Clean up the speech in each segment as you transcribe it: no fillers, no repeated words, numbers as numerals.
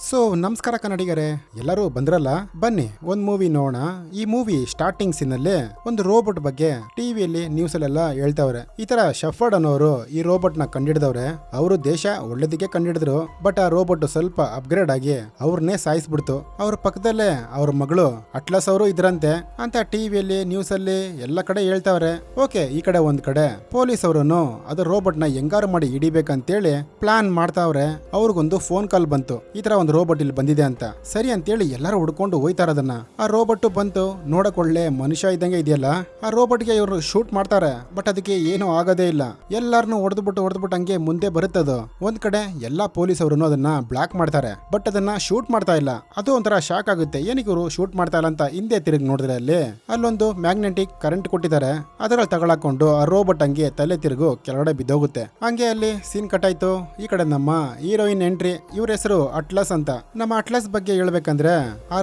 So ನಮಸ್ಕಾರ ಕನ್ನಡಿಗರೇ, ಎಲ್ಲರೂ ಬಂದ್ರಲ್ಲ, ಬನ್ನಿ ಒಂದ್ ಮೂವಿ ನೋಡೋಣ. ಈ ಮೂವಿ ಸ್ಟಾರ್ಟಿಂಗ್ ಸೀನಲ್ಲಿ ಒಂದು ರೋಬೋಟ್ ಬಗ್ಗೆ ಟಿವಿಯಲ್ಲಿ ನ್ಯೂಸ್ ಅಲ್ಲೆಲ್ಲ ಹೇಳ್ತಾವ್ರೆ. ಈ ತರ ಶಫರ್ಡ್ ಅನ್ನೋರು ಈ ರೋಬೋಟ್ ನ ಕಂಡಿಡಿದವ್ರೆ. ಅವರು ದೇಶ ಒಳ್ಳೇದಕ್ಕೆ ಕಂಡಿಡಿದ್ರು, ಬಟ್ ಆ ರೋಬೋಟ್ ಸ್ವಲ್ಪ ಅಪ್ಗ್ರೇಡ್ ಆಗಿ ಅವ್ರನ್ನೇ ಸಾಯಿಸ್ಬಿಡ್ತು. ಅವ್ರ ಪಕ್ಕದಲ್ಲೇ ಅವ್ರ ಮಗಳು ಅಟ್ಲಸ್ ಅವರು ಇದ್ರಂತೆ ಅಂತ ಟಿವಿಯಲ್ಲಿ ನ್ಯೂಸ್ ಅಲ್ಲಿ ಎಲ್ಲ ಕಡೆ ಹೇಳ್ತಾವ್ರೆ. ಓಕೆ, ಈ ಕಡೆ ಒಂದ್ ಕಡೆ ಪೊಲೀಸ್ ಅವರನ್ನು ಅದು ರೋಬೋಟ್ ನ ಹೆಂಗಾರು ಮಾಡಿ ಹಿಡಿಬೇಕಂತೇಳಿ ಪ್ಲಾನ್ ಮಾಡ್ತಾವ್ರೆ. ಅವ್ರಿಗೊಂದು ಫೋನ್ ಕಾಲ್ ಬಂತು, ಈ ತರ ಒಂದು ರೋಬೋಟ್ ಇಲ್ಲಿ ಬಂದಿದೆ ಅಂತ. ಸರಿ ಅಂತೇಳಿ ಎಲ್ಲರೂ ಹುಡ್ಕೊಂಡು ಹೋಯ್ತಾರದನ್ನ. ಆ ರೋಬೋಟ್ ಬಂತು, ನೋಡಕ್ ಒಳ್ಳೆ ಮನುಷ್ಯ ಇದ್ದಂಗೆ ಇದೆಯಲ್ಲ. ಆ ರೋಬೋಟ್ಗೆ ಇವರು ಶೂಟ್ ಮಾಡ್ತಾರೆ, ಬಟ್ ಅದಕ್ಕೆ ಏನೂ ಆಗೋದೇ ಇಲ್ಲ. ಎಲ್ಲಾರನ್ನು ಹೊಡೆದ್ಬಿಟ್ಟು ಹಂಗೆ ಮುಂದೆ ಬರುತ್ತದು. ಒಂದ್ ಕಡೆ ಎಲ್ಲಾ ಪೊಲೀಸ್ ಅವರು ಅದನ್ನ ಬ್ಲಾಕ್ ಮಾಡ್ತಾರೆ, ಬಟ್ ಅದನ್ನ ಶೂಟ್ ಮಾಡ್ತಾ ಇಲ್ಲ. ಅದು ಒಂಥರ ಶಾಕ್ ಆಗುತ್ತೆ, ಏನಕ್ಕೆ ಇವರು ಶೂಟ್ ಮಾಡ್ತಾ ಇಲ್ಲ ಅಂತ ಹಿಂದೆ ತಿರುಗಿ ನೋಡಿದ್ರೆ ಅಲ್ಲೊಂದು ಮ್ಯಾಗ್ನೆಟಿಕ್ ಕರೆಂಟ್ ಕೊಟ್ಟಿದ್ದಾರೆ. ಅದರಲ್ಲಿ ತಗೊಳಕೊಂಡು ಆ ರೋಬೋಟ್ ಹಂಗೆ ತಲೆ ತಿರುಗು ಕೆಳಗಡೆ ಬಿದ್ದೋಗುತ್ತೆ. ಹಂಗೆ ಅಲ್ಲಿ ಸೀನ್ ಕಟ್ ಆಯ್ತು. ಈ ಕಡೆ ನಮ್ಮ ಹೀರೋಯಿನ್ ಎಂಟ್ರಿ. ಇವ್ರ ಹೆಸರು ಅಟ್ಲಸ್ ಅಂತ. ನಮ್ಮ ಅಟ್ಲಸ್ ಬಗ್ಗೆ ಹೇಳ್ಬೇಕಂದ್ರೆ ಆ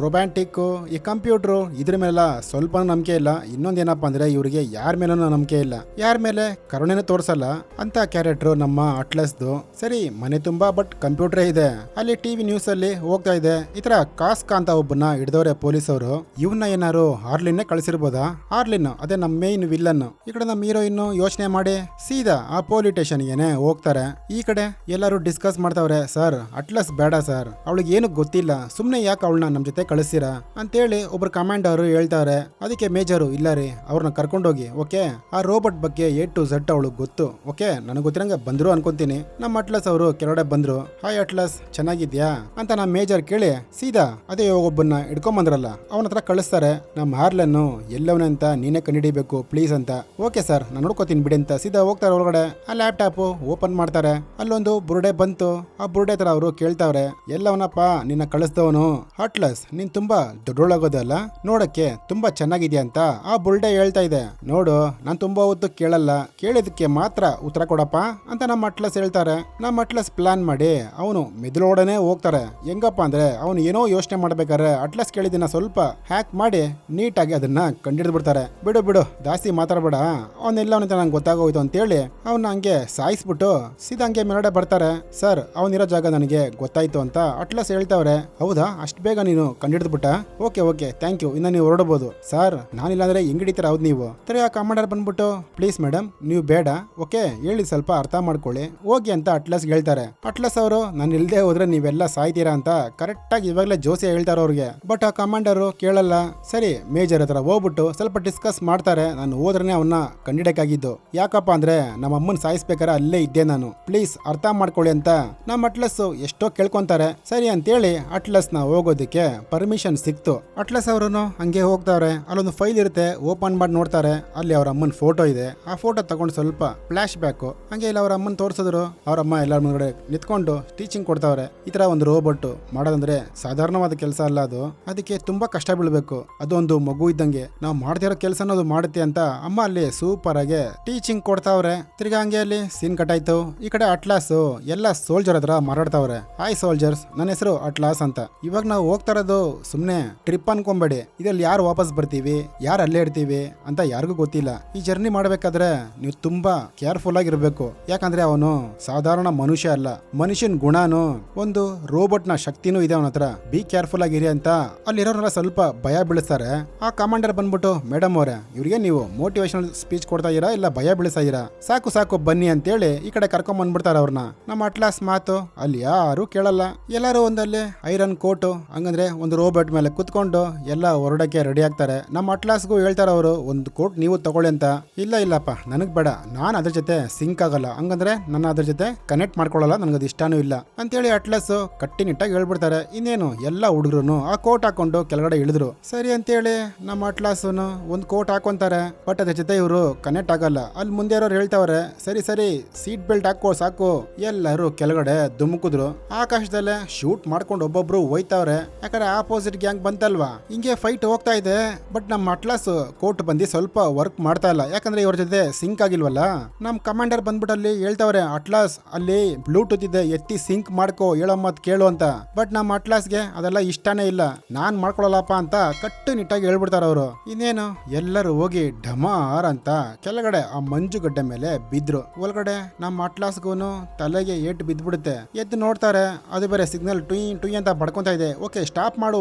ರೊಮ್ಯಾಂಟಿಕ್, ಈ ಕಂಪ್ಯೂಟರ್ ಇದ್ರ ಮೇಲೆ ಸ್ವಲ್ಪ ನಂಬಿಕೆ ಇಲ್ಲ. ಇನ್ನೊಂದೇನಪ್ಪ ಅಂದ್ರೆ ಇವ್ರಿಗೆ ಯಾರ ಮೇಲೂ ನಂಬಿಕೆ ಇಲ್ಲ, ಯಾರ ಮೇಲೆ ಕರುಣೆನೂ ತೋರ್ಸಲ್ಲ ಅಂತ ಕ್ಯಾರೆಕ್ಟರ್ ನಮ್ಮ ಅಟ್ಲಸ್ದು. ಸರಿ, ಮನೆ ತುಂಬಾ ಬಟ್ ಕಂಪ್ಯೂಟರೇ ಇದೆ. ಅಲ್ಲಿ ಟಿವಿ ನ್ಯೂಸ್ ಅಲ್ಲಿ ಹೋಗ್ತಾ ಇದೆ, ಈ ತರ ಕಾಸ್ಕಾ ಅಂತ ಒಬ್ಬನ ಹಿಡಿದವ್ರೆ ಪೊಲೀಸ್ ಅವರು. ಇವನ್ನ ಏನಾರು ಹಾರ್ಲಿನ್ನೇ ಕಳಿಸಿರ್ಬೋದಾ? ಹಾರ್ಲಿನ್ ಅದೇ ನಮ್ಮ ಮೇನ್ ವಿಲ್ಲನ್. ಈ ಕಡೆ ನಮ್ಮ ಹೀರೋಯಿನ್ ಯೋಚನೆ ಮಾಡಿ ಸೀದಾ ಆ ಪೊಲೀಸ್ ಸ್ಟೇಷನ್ಗೆ ಹೋಗ್ತಾರೆ. ಈ ಕಡೆ ಎಲ್ಲರೂ ಡಿಸ್ಕಸ್ ಮಾಡ್ತಾವ್ರೆ, ಸರ್ ಅಟ್ಲಸ್ ಬೇಡ ಸರ್, ಅವಳಿಗೆ ಏನು ಗೊತ್ತಿಲ್ಲ, ಸುಮ್ನೆ ಯಾಕೆ ಅವಳನ್ನ ನಮ್ ಜೊತೆ ಕಳಿಸ್ತೀರಾ ಅಂತೇಳಿ ಒಬ್ರು ಕಮಾಂಡರ್ ಹೇಳ್ತಾರೆ. ಅದಕ್ಕೆ ಮೇಜರು, ಇಲ್ಲ ರೀ, ಅವ್ರನ್ನ ಕರ್ಕೊಂಡೋಗಿ. ಓಕೆ, ಆ ರೋಬೋಟ್ ಬಗ್ಗೆ A to Z ಅವಳು ಗೊತ್ತು. ಓಕೆ, ನನಗೆ ಗೊತ್ತಿರಂಗ ಬಂದ್ರು ಅನ್ಕೊಂತೀನಿ. ನಮ್ಮ ಅಟ್ಲಸ್ ಅವರು ಕೆಳಗಡೆ ಬಂದ್ರು. ಹಾಯ್ ಅಟ್ಲಸ್, ಚೆನ್ನಾಗಿದ್ಯಾ ಅಂತ ನಮ್ಮ ಮೇಜರ್ ಕೇಳಿ ಸೀದಾ ಅದೇ ಒಬ್ಬನ್ನ ಹಿಡ್ಕೊಂಬಂದ್ರಲ್ಲ ಅವನ ಹತ್ರ ಕಳಿಸ್ತಾರೆ. ನಮ್ಮ ಹಾರ್ಲನ್ನು ಎಲ್ಲವನ ಅಂತ ನೀನೇ ಕಂಡಿಡಿಬೇಕು ಪ್ಲೀಸ್ ಅಂತ. ಓಕೆ ಸರ್, ನಾನು ನೋಡ್ಕೋತೀನಿ ಬಿಡಿ ಅಂತ ಸೀದಾ ಹೋಗ್ತಾರೆ ಒಳಗಡೆ. ಆ ಲ್ಯಾಪ್ಟಾಪ್ ಓಪನ್ ಮಾಡ್ತಾರೆ. ಅಲ್ಲೊಂದು ಬುರುಡೆ ಬಂತು. ಆ ಬುರುಡೆ ತರ ಅವರು ಕೇಳ್ತಾವ್ರೆ, ಎಲ್ಲವನಪ್ಪ ನಿನ್ನ ಕಳಿಸ್ದವನು? ಅಟ್ಲಸ್, ನೀನ್ ತುಂಬಾ ದೊಡ್ಡೊಳಗೋದಲ್ಲ, ನೋಡಕ್ಕೆ ತುಂಬಾ ಚೆನ್ನಾಗಿದ್ಯಾ ಅಂತ ಆ ಬುರುಡೆ ಹೇಳ್ತಾ ಇದೆ. ನೋಡು, ನಾನ್ ತುಂಬಾ ಹೊತ್ತು ಕೇಳಲ್ಲ, ಕೇಳಿದಕ್ಕೆ ಮಾತ್ರ ಉತ್ತರ ಕೊಡಪ್ಪ ಅಂತ ನಮ್ಮ ಅಟ್ಲಸ್ ಹೇಳ್ತಾರೆ. ನಮ್ಮ ಅಟ್ಲಸ್ ಪ್ಲಾನ್ ಮಾಡಿ ಅವನು ಮೆದುಳೋಡನೆ ಹೋಗ್ತಾರೆ. ಹೆಂಗಪ್ಪ ಅಂದ್ರೆ ಅವನು ಏನೋ ಯೋಚನೆ ಮಾಡ್ಬೇಕಾದ್ರೆ ಅಟ್ಲಸ್ ಕೇಳಿದಿನ ಸ್ವಲ್ಪ ಹ್ಯಾಕ್ ಮಾಡಿ ನೀಟಾಗಿ ಅದನ್ನ ಕಂಡಿಡ್ದು ಬಿಡ್ತಾರೆ. ಬಿಡು ಜಾಸ್ತಿ ಮಾತಾಡಬೇಡ, ಅವನೆಲ್ಲವನಿಂದ ನಂಗೆ ಗೊತ್ತಾಗೋಯ್ತು ಅಂತೇಳಿ ಅವನ್ನ ಹಂಗೆ ಸಾಯಿಸ್ಬಿಟ್ಟು ಸೀದಾ ಹಂಗೆ ಮೇಲ್ಗಡೆ ಬರ್ತಾರೆ. ಸರ್, ಅವನಿರೋ ಜಾಗ ನನಗೆ ಗೊತ್ತಾಯ್ತು ಅಂತ ಅಟ್ಲಸ್ ಹೇಳ್ತಾವ್ರೆ. ಹೌದಾ, ಅಷ್ಟು ಬೇಗ ನೀನು ಕಂಡಿಡ್ದ್ಬಿಟ್ಟ? ಓಕೆ ಥ್ಯಾಂಕ್ ಯು, ಇನ್ನ ನೀವು ಹೊರಡಬಹುದು. ಸರ್, ನಾನಿಲ್ಲಾಂದ್ರೆ ಹೆಂಗ್ ಹಿಡಿತೀರ ಹೌದು ನೀವು? ಆ ಕಮಾಂಡರ್ ಬಂದ್ಬಿಟ್ಟು, ಪ್ಲೀಸ್ ಮೇಡಮ್ ನೀವು ಬೇಡ, ಓಕೆ ಹೇಳಿ ಸ್ವಲ್ಪ ಅರ್ಥ ಮಾಡ್ಕೊಳ್ಳಿ ಹೋಗಿ ಅಂತ ಅಟ್ಲಸ್ ಹೇಳ್ತಾರೆ. ಅಟ್ಲಸ್ ಅವರು, ನಾನು ಇಲ್ದೇ ಹೋದ್ರೆ ನೀವೆಲ್ಲ ಸಾಯ್ತೀರಾ ಅಂತ ಕರೆಕ್ಟ್ ಆಗಿ ಇವಾಗಲೇ ಜೋಸಿ ಹೇಳ್ತಾರೆ ಅವ್ರಿಗೆ. ಬಟ್ ಆ ಕಮಾಂಡರ್ ಕೇಳಲ್ಲ. ಸರಿ, ಮೇಜರ್ ಹತ್ರ ಹೋಗ್ಬಿಟ್ಟು ಸ್ವಲ್ಪ ಡಿಸ್ಕಸ್ ಮಾಡ್ತಾರೆ. ನಾನು ಹೋದ್ರನೆ ಅವನ್ನ ಕಂಡಿಡಕ್ಕಾಗಿದ್ದು, ಯಾಕಪ್ಪ ಅಂದ್ರೆ ನಮ್ಮ ಅಮ್ಮನ್ ಸಾಯಿಸ್ಬೇಕಾರೆ ಅಲ್ಲೇ ಇದ್ದೆ ನಾನು, ಪ್ಲೀಸ್ ಅರ್ಥ ಮಾಡ್ಕೊಳ್ಳಿ ಅಂತ ನಮ್ಮ ಅಟ್ಲಸ್ ಎಷ್ಟೋ ಕೇಳ್ಕೊಂತಾರೆ. ಸರಿ ಅಂತೇಳಿ ಅಟ್ಲಸ್ ನ ಹೋಗೋದಕ್ಕೆ ಪರ್ಮಿಷನ್ ಸಿಕ್ತು. ಅಟ್ಲಸ್ ಅವರನ್ನು ಹಂಗೆ ಹೋಗ್ತಾವ್ರೆ. ಅಲ್ಲೊಂದು ಫೈಲ್ ಇರುತ್ತೆ, ಓಪನ್ ಮಾಡಿ ನೋಡ್ತಾರೆ. ಅಲ್ಲಿ ಅವ್ರ ಅಮ್ಮನ ಫೋಟೋ ಇದೆ. ಆ ಫೋಟೋ ತಗೊಂಡು ಸ್ವಲ್ಪ ಫ್ಲಾಶ್ ಬ್ಯಾಕ್ ಹಂಗೆ ಇಲ್ಲ ಅವ್ರ ಅಮ್ಮನ್ ತೋರ್ಸಿದ್ರು. ಅವ್ರಮ್ಮ ಎಲ್ಲರ ಮುಂದೆ ನಿಂತ್ಕೊಂಡು ಟೀಚಿಂಗ್ ಕೊಡ್ತಾವ್ರೆ. ಈ ತರ ಒಂದು ರೋಬೋಟ್ ಮಾಡೋದಂದ್ರೆ ಸಾಧಾರಣವಾದ ಕೆಲಸ ಅಲ್ಲ, ಅದು ಅದಕ್ಕೆ ತುಂಬಾ ಕಷ್ಟ ಬೀಳ್ಬೇಕು. ಅದೊಂದು ಮಗು ಇದ್ದಂಗೆ, ನಾವು ಮಾಡ್ತಿರೋ ಕೆಲಸ ಅನ್ನೋದು ಮಾಡುತ್ತೆ ಅಂತ ಅಮ್ಮ ಅಲ್ಲಿ ಸೂಪರ್ ಆಗಿ ಟೀಚಿಂಗ್ ಕೊಡ್ತಾವ್ರೆ. ತಿರ್ಗಾ ಹಂಗೆ ಅಲ್ಲಿ ಸೀನ್ ಕಟ್ಟಾಯ್ತು. ಈ ಕಡೆ ಅಟ್ಲಾಸ್ ಎಲ್ಲ ಸೋಲ್ಜರ್ ಹತ್ರ ಮಾರಾಡ್ತಾವ್ರೆ. ಹಾಯ್ ಸೋಲ್ಜರ್ಸ್, ನನ್ನ ಹೆಸರು ಅಟ್ಲಾಸ್ ಅಂತ. ಇವಾಗ ನಾವು ಹೋಗ್ತಾ ಇರೋದು ಸುಮ್ನೆ ಟ್ರಿಪ್ ಅನ್ಕೊಂಬೇಡಿ, ಇದ್ರಲ್ಲಿ ಯಾರು ವಾಪಸ್ ಬರ್ತೀವಿ, ಯಾರು ಅಲ್ಲೇ ಇರ್ತೀವಿ ಅಂತ ಯಾರಿಗೂ ಗೊತ್ತಿಲ್ಲ. ಈ ಜರ್ನಿ ಮಾಡ್ಬೇಕಾದ್ರೆ ನೀವು ತುಂಬಾ ಕೇರ್ಫುಲ್ ಆಗಿರ್ಬೇಕು. ಯಾಕಂದ್ರೆ ಅವನು ಸಾಧಾರಣ ಮನುಷ್ಯ ಅಲ್ಲ, ಮನುಷ್ಯನ್ ಗುಣನು ಒಂದು ರೋಬೋಟ್ ನ ಶಕ್ತಿನೂ ಇದೆ ಅವನ ಹತ್ರ. ಬಿ ಕೇರ್ಫುಲ್ ಆಗಿರಿ ಅಂತ ಅಲ್ಲಿರೋರೆಲ್ಲ ಸ್ವಲ್ಪ ಭಯ ಬೀಳಿಸ್ತಾರೆ. ಆ ಕಮಾಂಡರ್ ಬಂದ್ಬಿಟ್ಟು, ಮೇಡಮ್ ಅವರೇ, ಇವ್ರಿಗೆ ನೀವು ಮೋಟಿವೇಶನಲ್ ಸ್ಪೀಚ್ ಕೊಡ್ತಾ ಇದೀರಾ ಇಲ್ಲ ಭಯ ಬೀಳಿಸ್ತಾ ಇದೀರಾ? ಸಾಕು ಬನ್ನಿ ಅಂತೇಳಿ ಈ ಕಡೆ ಕರ್ಕೊಂಡ್ ಬಂದ್ಬಿಡ್ತಾರೆ ಅವ್ರನ್ನ. ನಮ್ಮ ಅಟ್ಲಾಸ್ ಮಾತು ಅಲ್ಲಿ ಯಾರು ಕೇಳಲ್ಲ. ಎಲ್ಲರೂ ಒಂದಲ್ಲಿ ಐರನ್ ಕೋಟು ಹಂಗಂದ್ರೆ ಒಂದು ರೋಬೋಟ್ ಮೇಲೆ ಕುತ್ಕೊಂಡು ಎಲ್ಲ ಹೊರಡಕ್ಕೆ ರೆಡಿ ಆಗ್ತಾರೆ. ನಮ್ಮ ಅಟ್ಲಾಸ್ಗೂ ಹೇಳ್ತಾರೆ ಅವರು, ಒಂದು ಕೋಟ್ ನೀವು ತಗೊಳ್ಳಿ ಅಂತ. ಇಲ್ಲಪ್ಪ ನನಗ್ ಬೇಡ, ನಾನು ಅದ್ರ ಜೊತೆ ಸಿಂಕ್ ಆಗಲ್ಲ, ಹಂಗಂದ್ರೆ ನನ್ನ ಅದ್ರ ಜೊತೆ ಕನೆಕ್ಟ್ ಮಾಡ್ಕೊಳ್ಳಲ್ಲ, ನನಗದು ಇಷ್ಟಾನೂ ಇಲ್ಲ ಅಂತೇಳಿ ಅಟ್ಲಾಸ್ ಕಟ್ಟಿನಿಟ್ಟಾಗಿ ಹೇಳ್ಬಿಡ್ತಾರೆ. ಇನ್ನೇನು ಎಲ್ಲ ಹುಡುಗರು ಆ ಕೋಟ್ ಹಾಕೊಂಡು ಕೆಳಗಡೆ ಇಳಿದ್ರು. ಸರಿ ಅಂತೇಳಿ ನಮ್ಮ ಅಟ್ಲಾಸ್ನು ಒಂದು ಕೋಟ್ ಹಾಕೊಂತಾರೆ, ಬಟ್ ಅದ್ರ ಜೊತೆ ಇವರು ಕನೆಕ್ಟ್ ಆಗಲ್ಲ. ಅಲ್ಲಿ ಮುಂದೆ ಇರೋರು ಹೇಳ್ತಾವ್ರೆ, ಸರಿ ಸೀಟ್ ಬೆಲ್ಟ್ ಹಾಕೋ ಸಾಕು. ಎಲ್ಲರೂ ಕೆಳಗಡೆ ಧುಮುಕಿದ್ರು. ಆಕಾಶದಲ್ಲೇ ಶೂಟ್ ಮಾಡ್ಕೊಂಡು ಒಬ್ಬೊಬ್ರು ಹೋಯ್ತಾವ್ರೆ. ಯಾಕಂದ್ರೆ ಆಪೋಸಿಟ್ ಗ್ಯಾಂಗ್ ಬಂತಲ್ವಾ, ಹಿಂಗೆ ಫೈಟ್ ಹೋಗ್ತಾ ಇದೆ. ಬಟ್ ನಮ್ಮ ಅಟ್ಲಾಸ್ ಕೋಟ್ ಬಂದು ಸ್ವಲ್ಪ ವರ್ಕ್ ಮಾಡ್ತಾ ಇಲ್ಲ, ಯಾಕಂದ್ರೆ ಇವ್ರ ಜೊತೆ ಸಿಂಕ್ ಆಗಿಲ್ವಲ್ಲ. ನಮ್ ಕಮಾಂಡರ್ ಬಂದ್ಬಿಟ್ಟು ಅಲ್ಲಿ ಹೇಳ್ತಾವ್ರೆ, ಅಟ್ಲಾಸ್ ಅಲ್ಲಿ ಬ್ಲೂಟೂತ್ ಇದೆ, ಎತ್ತಿ ಸಿಂಕ್ ಮಾಡ್ಕೋ, ಹೇಳೋ ಮತ್ ಕೇಳು ಅಂತ. ಬಟ್ ನಮ್ಮ ಅಟ್ಲಾಸ್ಗೆ ಅದೆಲ್ಲ ಇಷ್ಟಾನೇ ಇಲ್ಲ, ನಾನ್ ಮಾಡ್ಕೊಳಲ್ಲಪ್ಪ ಅಂತ ಕಟ್ಟುನಿಟ್ಟಾಗಿ ಹೇಳ್ಬಿಡ್ತಾರ ಅವರು. ಇನ್ನೇನು ಎಲ್ಲರೂ ಹೋಗಿ ಢಮಾರ್ ಅಂತ ಕೆಳಗಡೆ ಆ ಮಂಜುಗಡ್ಡೆ ಮೇಲೆ ಬಿದ್ರು. ಒಳಗಡೆ ನಮ್ಮ ಅಟ್ಲಾಸ್ಗೂ ತಲೆಗೆ ಏಟು ಬಿದ್ದ್ಬಿಡುತ್ತೆ. ಎದ್ದು ನೋಡ್ತಾರೆ, ಅದು ಬೇರೆ ಸಿಗ್ನಲ್ ಟುಯ್ ಟುಯ್ ಅಂತ ಬಡ್ಕೊಂತ ಇದೆ. ಓಕೆ ಸ್ಟಾಪ್ ಮಾಡು